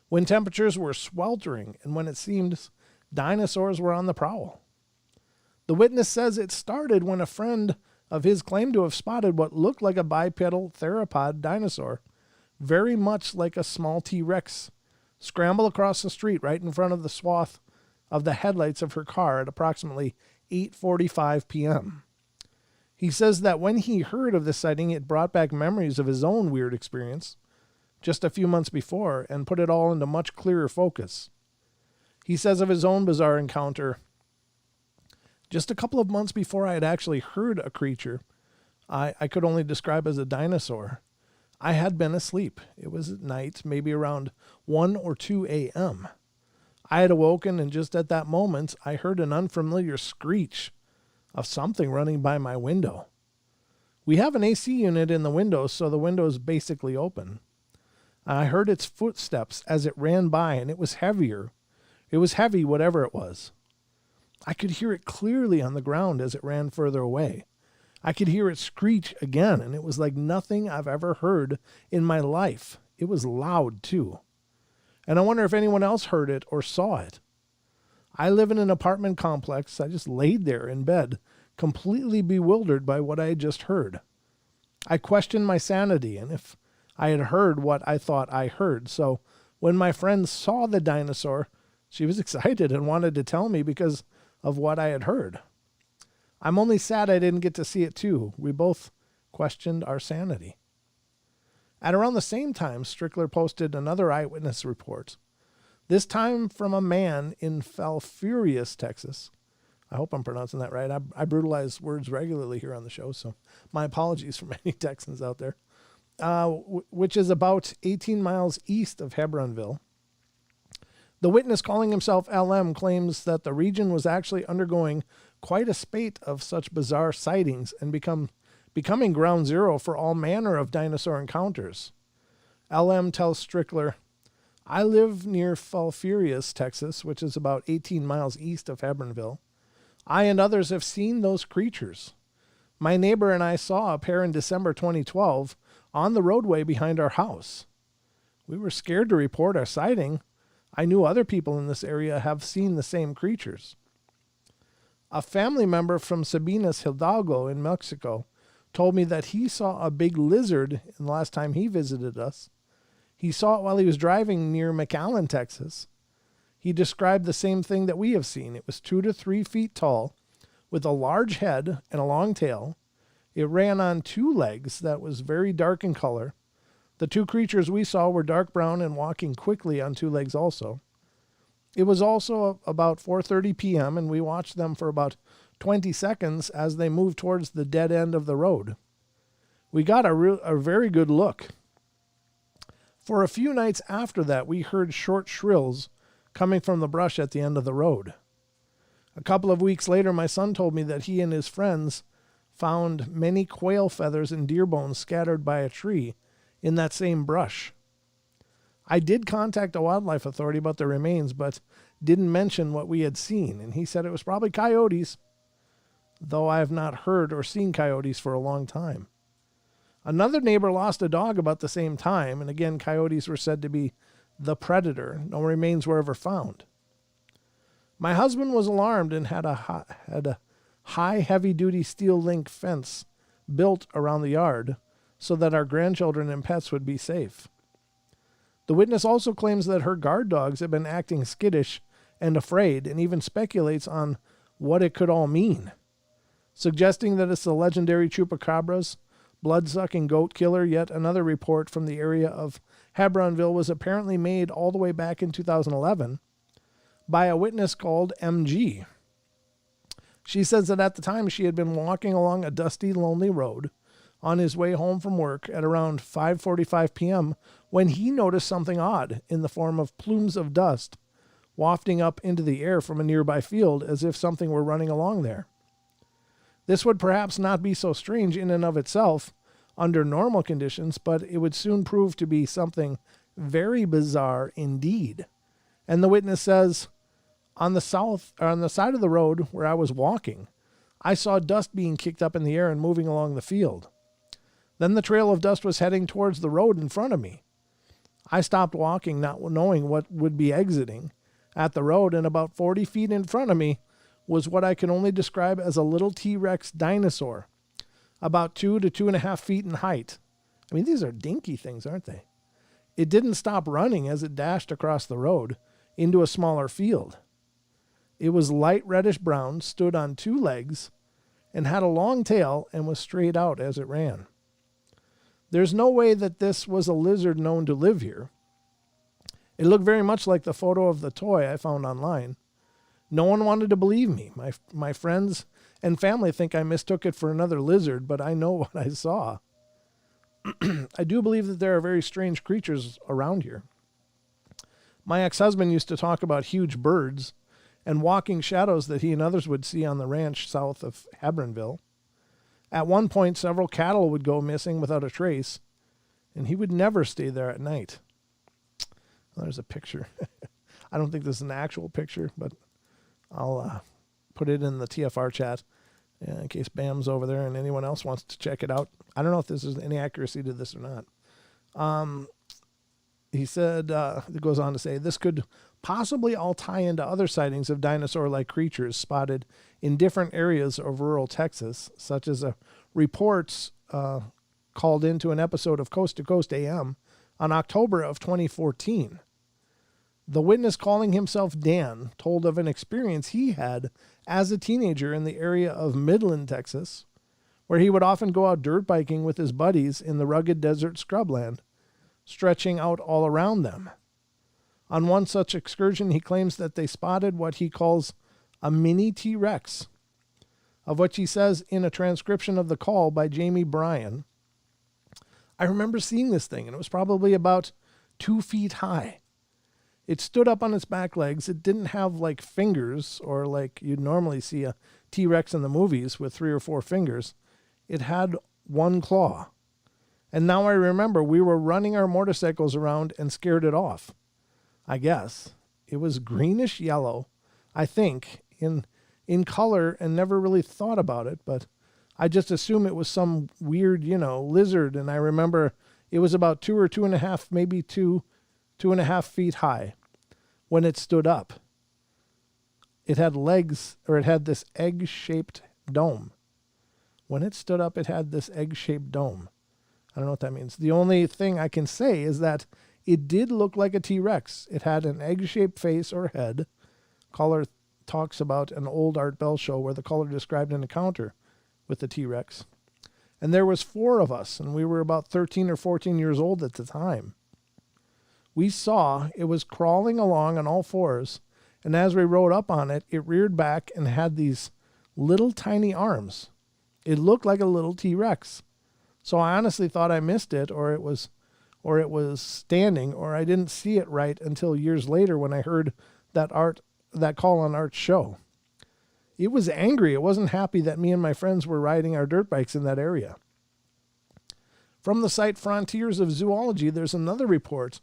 when temperatures were sweltering and when it seemed dinosaurs were on the prowl. The witness says it started when a friend of his claimed to have spotted what looked like a bipedal theropod dinosaur, very much like a small T-Rex, scramble across the street right in front of the swath of the headlights of her car at approximately 8:45 p.m. He says that when he heard of this sighting, it brought back memories of his own weird experience just a few months before and put it all into much clearer focus. He says of his own bizarre encounter, just a couple of months before I had actually heard a creature I could only describe as a dinosaur, I had been asleep. It was at night, maybe around 1 or 2 a.m. I had awoken, and just at that moment, I heard an unfamiliar screech of something running by my window. We have an AC unit in the window, so the window is basically open. I heard its footsteps as it ran by, and it was heavier. It was heavy, whatever it was. I could hear it clearly on the ground as it ran further away. I could hear it screech again, and it was like nothing I've ever heard in my life. It was loud, too. and I wonder if anyone else heard it or saw it. I live in an apartment complex. I just laid there in bed, completely bewildered by what I had just heard. I questioned my sanity and if I had heard what I thought I heard. So when my friend saw the dinosaur, she was excited and wanted to tell me because of what I had heard. I'm only sad I didn't get to see it too. We both questioned our sanity. At around the same time, Strickler posted another eyewitness report, this time from a man in Falfurrias, Texas. I hope I'm pronouncing that right. I brutalize words regularly here on the show, so my apologies for many Texans out there, which is about 18 miles east of Hebronville. The witness, calling himself LM, claims that the region was actually undergoing quite a spate of such bizarre sightings and becoming ground zero for all manner of dinosaur encounters. LM tells Strickler, I live near Falfurrias, Texas, which is about 18 miles east of Hebronville. I and others have seen those creatures. My neighbor and I saw a pair in December 2012 on the roadway behind our house. We were scared to report our sighting. I knew other people in this area have seen the same creatures. A family member from Sabinas Hidalgo in Mexico told me that he saw a big lizard the last time he visited us. He saw it while he was driving near McAllen, Texas. He described the same thing that we have seen. It was 2 to 3 feet tall, with a large head and a long tail. It ran on 2 legs that was very dark in color. The 2 creatures we saw were dark brown and walking quickly on 2 legs also. It was also about 4:30 p.m., and we watched them for about 20 seconds as they moved towards the dead end of the road. We got a very good look. For a few nights after that, we heard short shrills coming from the brush at the end of the road. A couple of weeks later, my son told me that he and his friends found many quail feathers and deer bones scattered by a tree in that same brush. I did contact a wildlife authority about the remains, but didn't mention what we had seen, and he said it was probably coyotes, though I have not heard or seen coyotes for a long time. Another neighbor lost a dog about the same time, and again, coyotes were said to be the predator. No remains were ever found. My husband was alarmed and had a high, heavy-duty steel link fence built around the yard so that our grandchildren and pets would be safe. The witness also claims that her guard dogs have been acting skittish and afraid, and even speculates on what it could all mean, suggesting that it's the legendary chupacabras, blood-sucking goat killer. Yet another report from the area of Hebronville was apparently made all the way back in 2011 by a witness called MG. She says that at the time she had been walking along a dusty, lonely road on his way home from work at around 5:45 p.m. when he noticed something odd in the form of plumes of dust wafting up into the air from a nearby field as if something were running along there. This would perhaps not be so strange in and of itself under normal conditions, but it would soon prove to be something very bizarre indeed. And the witness says, on the side of the road where I was walking, I saw dust being kicked up in the air and moving along the field. Then the trail of dust was heading towards the road in front of me. I stopped walking, not knowing what would be exiting at the road, and about 40 feet in front of me was what I can only describe as a little T-Rex dinosaur, about 2 to 2.5 feet in height. I mean, these are dinky things, aren't they? It didn't stop running as it dashed across the road into a smaller field. It was light reddish brown, stood on 2 legs, and had a long tail and was straight out as it ran. There's no way that this was a lizard known to live here. It looked very much like the photo of the toy I found online. No one wanted to believe me. My friends and family think I mistook it for another lizard, but I know what I saw. I do believe that there are very strange creatures around here. My ex-husband used to talk about huge birds and walking shadows that he and others would see on the ranch south of Hebronville. At one point, several cattle would go missing without a trace, and he would never stay there at night. Well, there's a picture. I don't think this is an actual picture, but I'll put it in the TFR chat in case Bam's over there and anyone else wants to check it out. I don't know if this is any accuracy to this or not. He said, it goes on to say, this could possibly all tie into other sightings of dinosaur-like creatures spotted in different areas of rural Texas, such as reports called into an episode of Coast to Coast AM on October of 2014. The witness, calling himself Dan, told of an experience he had as a teenager in the area of Midland, Texas, where he would often go out dirt biking with his buddies in the rugged desert scrubland, stretching out all around them. On one such excursion, he claims that they spotted what he calls a mini T-Rex, of which he says in a transcription of the call by Jamie Bryan, I remember seeing this thing, and it was probably about 2 feet high. It stood up on its back legs. It didn't have like fingers or like you'd normally see a T-Rex in the movies with 3 or 4 fingers. It had 1 claw. And now I remember we were running our motorcycles around and scared it off. I guess. It was greenish yellow, I think, in color, and never really thought about it, but I just assume it was some weird, lizard, and I remember it was about 2 or 2.5, maybe 2.5 feet high when it stood up. It had legs, or it had this egg-shaped dome. When it stood up, it had this egg-shaped dome. I don't know what that means. The only thing I can say is that it did look like a T-Rex. It had an egg-shaped face or head. Caller talks about an old Art Bell show where the caller described an encounter with the T-Rex. And there was 4 of us, and we were about 13 or 14 years old at the time. We saw it was crawling along on all 4s, and as we rode up on it, it reared back and had these little tiny arms. It looked like a little T-Rex. So I honestly thought I missed it, or it was standing, or I didn't see it right until years later when I heard that call on Art's show. It was angry. It wasn't happy that me and my friends were riding our dirt bikes in that area. From the site Frontiers of Zoology, there's another report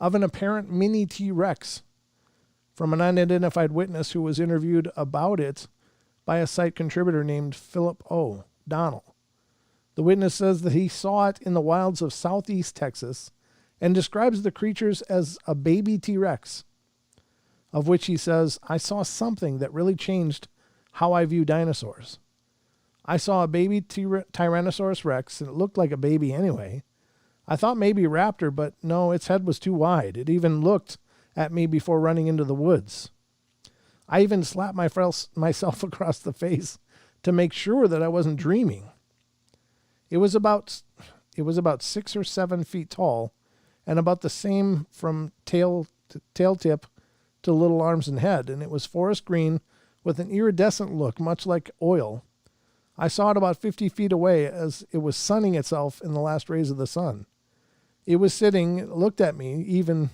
of an apparent mini T-Rex from an unidentified witness who was interviewed about it by a site contributor named Philip O. Donnell. The witness says that he saw it in the wilds of southeast Texas and describes the creatures as a baby T-Rex, of which he says, I saw something that really changed how I view dinosaurs. I saw a baby Tyrannosaurus Rex, and it looked like a baby anyway. I thought maybe raptor, but no, its head was too wide. It even looked at me before running into the woods. I even slapped myself across the face to make sure that I wasn't dreaming. It was about 6 or 7 feet tall, and about the same from tail tip to little arms and head, and it was forest green with an iridescent look, much like oil. I saw it about 50 feet away as it was sunning itself in the last rays of the sun. It was sitting, it looked at me even.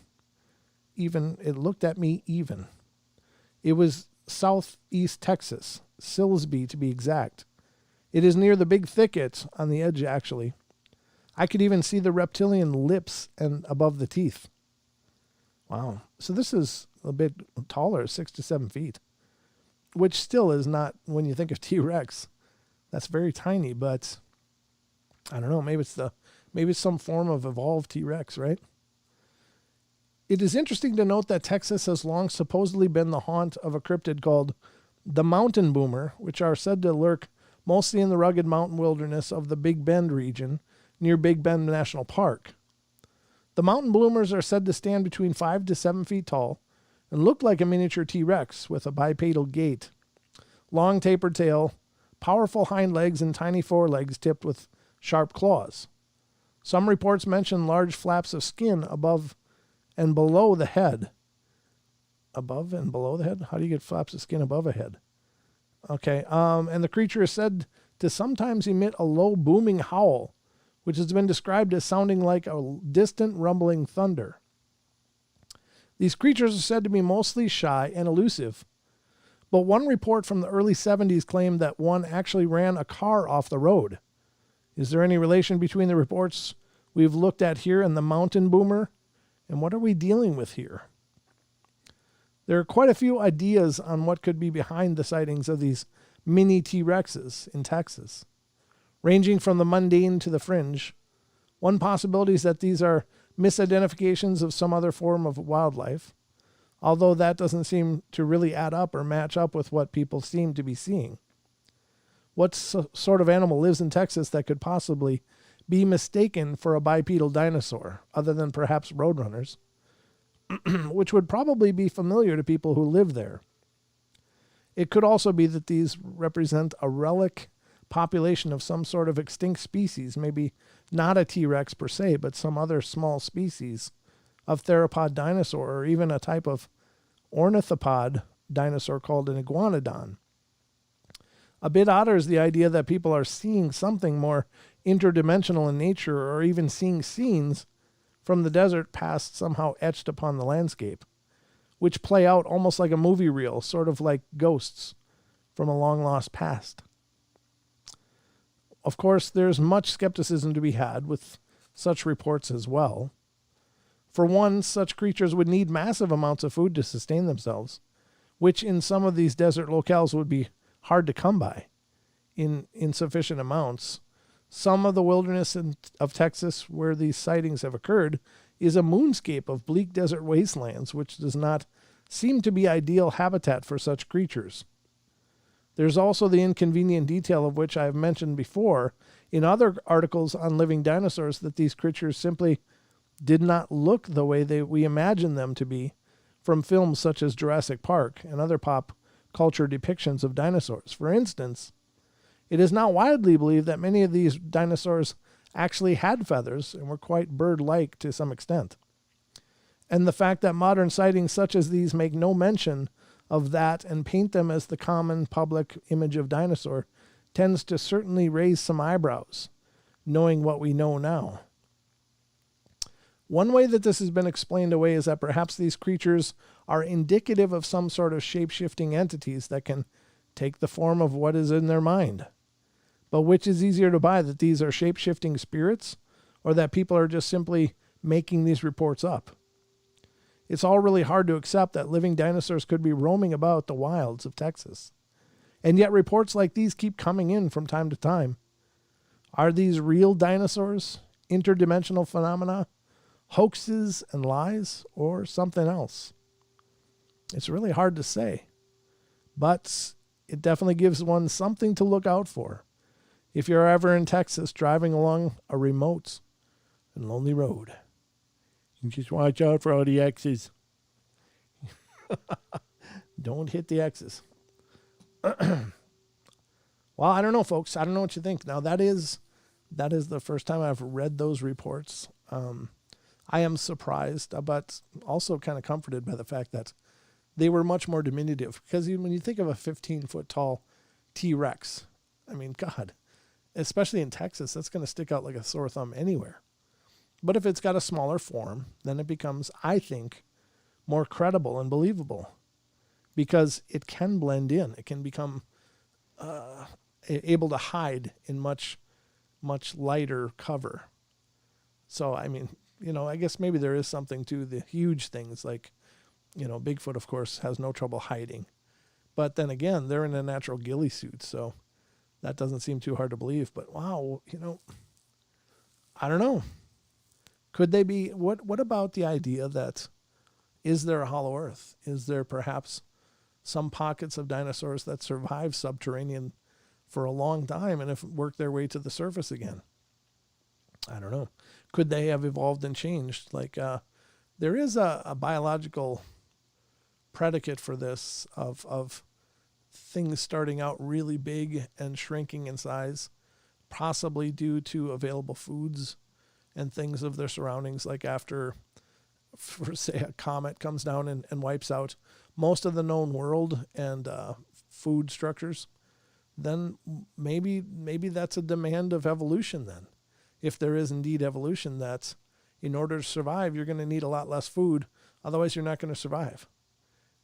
It was southeast Texas, Silsbee to be exact. It is near the big thicket on the edge, actually. I could even see the reptilian lips and above the teeth. Wow. So this is a bit taller, 6 to 7 feet, which still is not, when you think of T-Rex, that's very tiny, but I don't know, maybe it's some form of evolved T-Rex, right? It is interesting to note that Texas has long supposedly been the haunt of a cryptid called the mountain boomer, which are said to lurk mostly in the rugged mountain wilderness of the Big Bend region near Big Bend National Park. The mountain bloomers are said to stand between 5 to 7 feet tall and look like a miniature T-Rex with a bipedal gait, long tapered tail, powerful hind legs, and tiny forelegs tipped with sharp claws. Some reports mention large flaps of skin above and below the head. Above and below the head? How do you get flaps of skin above a head? Okay, and the creature is said to sometimes emit a low booming howl, which has been described as sounding like a distant rumbling thunder. These creatures are said to be mostly shy and elusive, but one report from the early 70s claimed that one actually ran a car off the road. Is there any relation between the reports we've looked at here and the mountain boomer? And what are we dealing with here? There are quite a few ideas on what could be behind the sightings of these mini T-Rexes in Texas, ranging from the mundane to the fringe. One possibility is that these are misidentifications of some other form of wildlife, although that doesn't seem to really add up or match up with what people seem to be seeing. What sort of animal lives in Texas that could possibly be mistaken for a bipedal dinosaur, other than perhaps roadrunners, which would probably be familiar to people who live there? It could also be that these represent a relic population of some sort of extinct species, maybe not a T-Rex per se, but some other small species of theropod dinosaur, or even a type of ornithopod dinosaur called an iguanodon. A bit odder is the idea that people are seeing something more interdimensional in nature, or even seeing scenes from the desert past somehow etched upon the landscape, which play out almost like a movie reel, sort of like ghosts from a long-lost past. Of course, there's much skepticism to be had with such reports as well. For one, such creatures would need massive amounts of food to sustain themselves, which in some of these desert locales would be hard to come by in insufficient amounts. Some of the wilderness of Texas where these sightings have occurred is a moonscape of bleak desert wastelands, which does not seem to be ideal habitat for such creatures. There's also the inconvenient detail of which I have mentioned before in other articles on living dinosaurs, that these creatures simply did not look the way we imagine them to be from films such as Jurassic Park and other pop culture depictions of dinosaurs. For instance, it is now widely believed that many of these dinosaurs actually had feathers and were quite bird-like to some extent. And the fact that modern sightings such as these make no mention of that and paint them as the common public image of dinosaur tends to certainly raise some eyebrows, knowing what we know now. One way that this has been explained away is that perhaps these creatures are indicative of some sort of shape-shifting entities that can take the form of what is in their mind. But which is easier to buy, that these are shape-shifting spirits, or that people are just simply making these reports up? It's all really hard to accept that living dinosaurs could be roaming about the wilds of Texas. And yet reports like these keep coming in from time to time. Are these real dinosaurs, interdimensional phenomena, hoaxes and lies, or something else? It's really hard to say, but it definitely gives one something to look out for if you're ever in Texas driving along a remote and lonely road. You just watch out for all the X's. Don't hit the X's. Well, I don't know, folks. I don't know what you think. Now, that is the first time I've read those reports. I am surprised, but also kind of comforted by the fact that they were much more diminutive. Because when you think of a 15-foot tall T-Rex, I mean, God, especially in Texas, that's going to stick out like a sore thumb anywhere. But if it's got a smaller form, then it becomes, I think, more credible and believable, because it can blend in. It can become able to hide in much, much lighter cover. So, I mean, I guess maybe there is something to the huge things like, Bigfoot, of course, has no trouble hiding. But then again, they're in a natural ghillie suit, so that doesn't seem too hard to believe. But wow, I don't know. Could they be, what about the idea that, is there a hollow earth? Is there perhaps some pockets of dinosaurs that survived subterranean for a long time and have worked their way to the surface again? I don't know. Could they have evolved and changed? Like, there is a biological predicate for this of things starting out really big and shrinking in size, possibly due to available foods and things of their surroundings, like after, for say, a comet comes down and wipes out most of the known world and food structures, then maybe that's a demand of evolution then. If there is indeed evolution, that in order to survive, you're going to need a lot less food, otherwise you're not going to survive.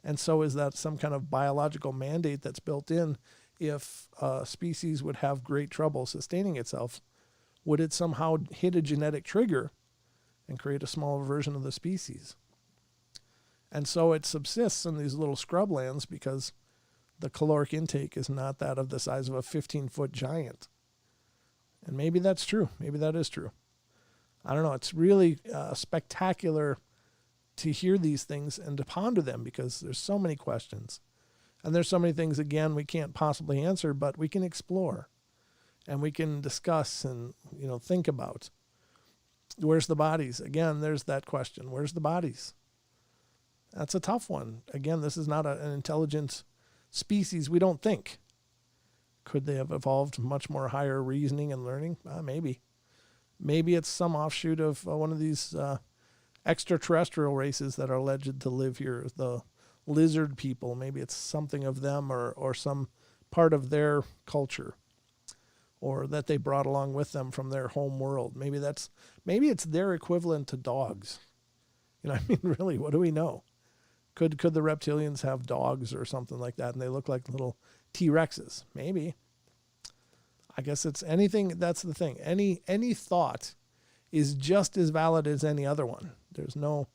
And so is that some kind of biological mandate that's built in? If a species would have great trouble sustaining itself, would it somehow hit a genetic trigger and create a smaller version of the species? And so it subsists in these little scrublands because the caloric intake is not that of the size of a 15-foot giant. And maybe that's true. Maybe that is true. I don't know. It's really spectacular to hear these things and to ponder them because there's so many questions. And there's so many things, again, we can't possibly answer, but we can explore and we can discuss and, think about. Where's the bodies? Again, there's that question. Where's the bodies? That's a tough one. Again, this is not an intelligent species, we don't think. Could they have evolved much more higher reasoning and learning? Maybe. Maybe it's some offshoot of one of these extraterrestrial races that are alleged to live here, the lizard people. Maybe it's something of them or some part of their culture or that they brought along with them from their home world. Maybe it's their equivalent to dogs. Really, what do we know? Could the reptilians have dogs or something like that and they look like little T-Rexes? Maybe. I guess it's anything. That's the thing. Any thought is just as valid as any other one. There's no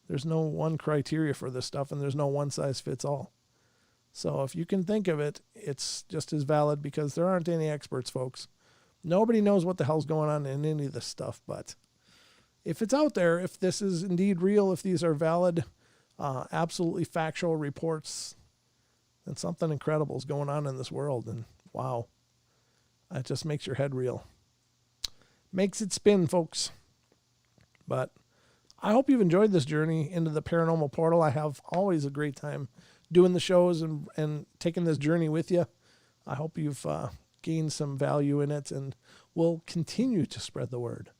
one criteria for this stuff, and there's no one size fits all. So if you can think of it, it's just as valid because there aren't any experts, folks. Nobody knows what the hell's going on in any of this stuff. But if it's out there, if this is indeed real, if these are valid, absolutely factual reports, then something incredible is going on in this world. And wow, it just makes your head reel. Makes it spin, folks. But I hope you've enjoyed this journey into the Paranormal Portal. I have always a great time doing the shows and taking this journey with you. I hope you've gained some value in it and will continue to spread the word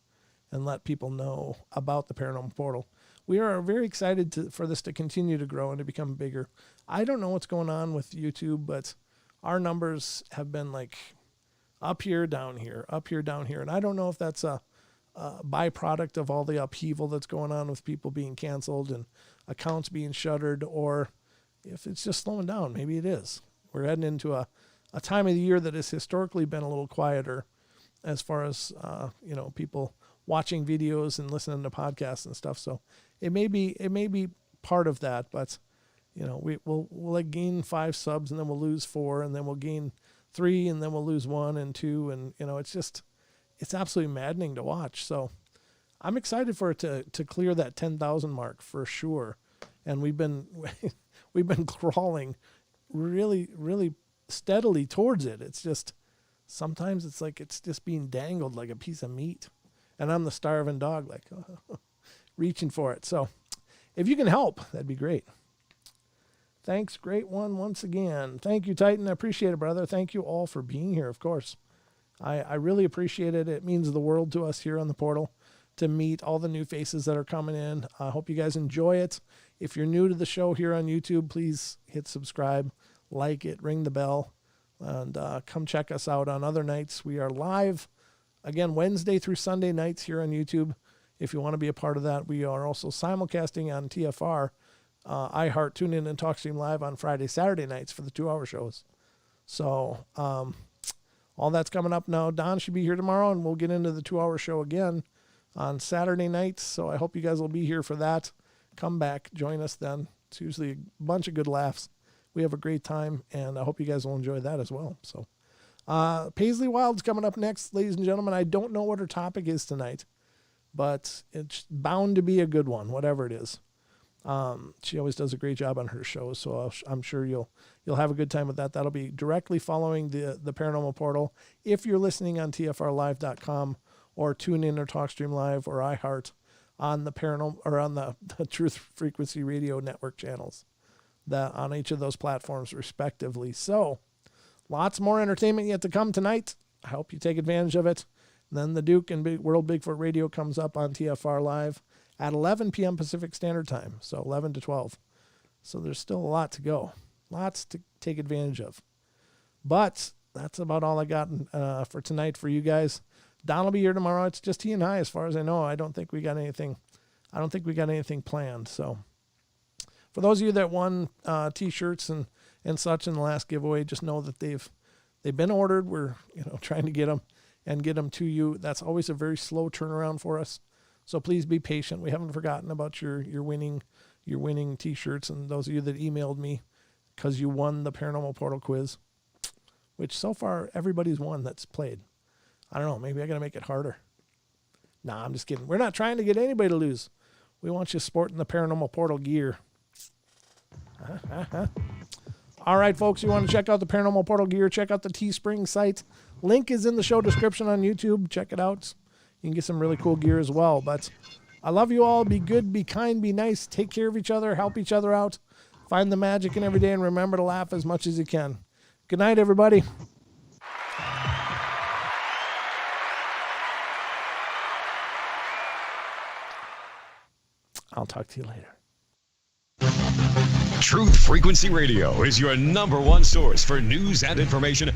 and let people know about the Paranormal Portal. We are very excited for this to continue to grow and to become bigger. I don't know what's going on with YouTube, but our numbers have been like up here, down here, up here, down here. And I don't know if that's a byproduct of all the upheaval that's going on with people being canceled and accounts being shuttered, or if it's just slowing down. Maybe it is. We're heading into a time of the year that has historically been a little quieter as far as, people watching videos and listening to podcasts and stuff. So it may be part of that, but we'll like gain 5 subs and then we'll lose 4 and then we'll gain 3 and then we'll lose 1 and 2. And, it's absolutely maddening to watch. So I'm excited for it to clear that 10,000 mark for sure. And we've been crawling really, really steadily towards it. It's just, sometimes it's like, it's just being dangled like a piece of meat. And I'm the starving dog, like reaching for it. So if you can help, that'd be great. Thanks. Great one once again. Thank you, Titan. I appreciate it, brother. Thank you all for being here, of course. I really appreciate it. It means the world to us here on the portal to meet all the new faces that are coming in. I hope you guys enjoy it. If you're new to the show here on YouTube, please hit subscribe, like it, ring the bell, and come check us out on other nights. We are live, again, Wednesday through Sunday nights here on YouTube. If you want to be a part of that, we are also simulcasting on TFR, iHeart, TuneIn, and TalkStream Live on Friday, Saturday nights for the 2-hour shows. So all that's coming up now. Don should be here tomorrow, and we'll get into the 2-hour show again on Saturday nights. So I hope you guys will be here for that. Come back, join us then. It's usually a bunch of good laughs. We have a great time, and I hope you guys will enjoy that as well. So Paisley Wild's coming up next, ladies and gentlemen. I don't know what her topic is tonight, but it's bound to be a good one, whatever it is. She always does a great job on her shows, so I'm sure you'll have a good time with that. That'll be directly following the Paranormal Portal. If you're listening on TFRLive.com or TuneIn or TalkStream Live or iHeart on the Paranormal or on the Truth Frequency Radio Network channels, that on each of those platforms respectively. So lots more entertainment yet to come tonight. I hope you take advantage of it. And then the Duke and World Bigfoot Radio comes up on TFR Live at 11 p.m. Pacific Standard Time, so 11 to 12. So there's still a lot to go, lots to take advantage of. But that's about all I got for tonight for you guys. Don will be here tomorrow. It's just he and I, as far as I know. I don't think we got anything planned. So for those of you that won T-shirts and such in the last giveaway, just know that they've been ordered. We're trying to get them and get them to you. That's always a very slow turnaround for us. So please be patient. We haven't forgotten about your winning T-shirts, and those of you that emailed me because you won the Paranormal Portal quiz, which so far everybody's won that's played. I don't know. Maybe I got to make it harder. Nah, I'm just kidding. We're not trying to get anybody to lose. We want you sporting the Paranormal Portal gear. All right, folks, you want to check out the Paranormal Portal gear, check out the Teespring site. Link is in the show description on YouTube. Check it out. You can get some really cool gear as well. But I love you all. Be good, be kind, be nice. Take care of each other. Help each other out. Find the magic in every day and remember to laugh as much as you can. Good night, everybody. I'll talk to you later. Truth Frequency Radio is your #1 source for news and information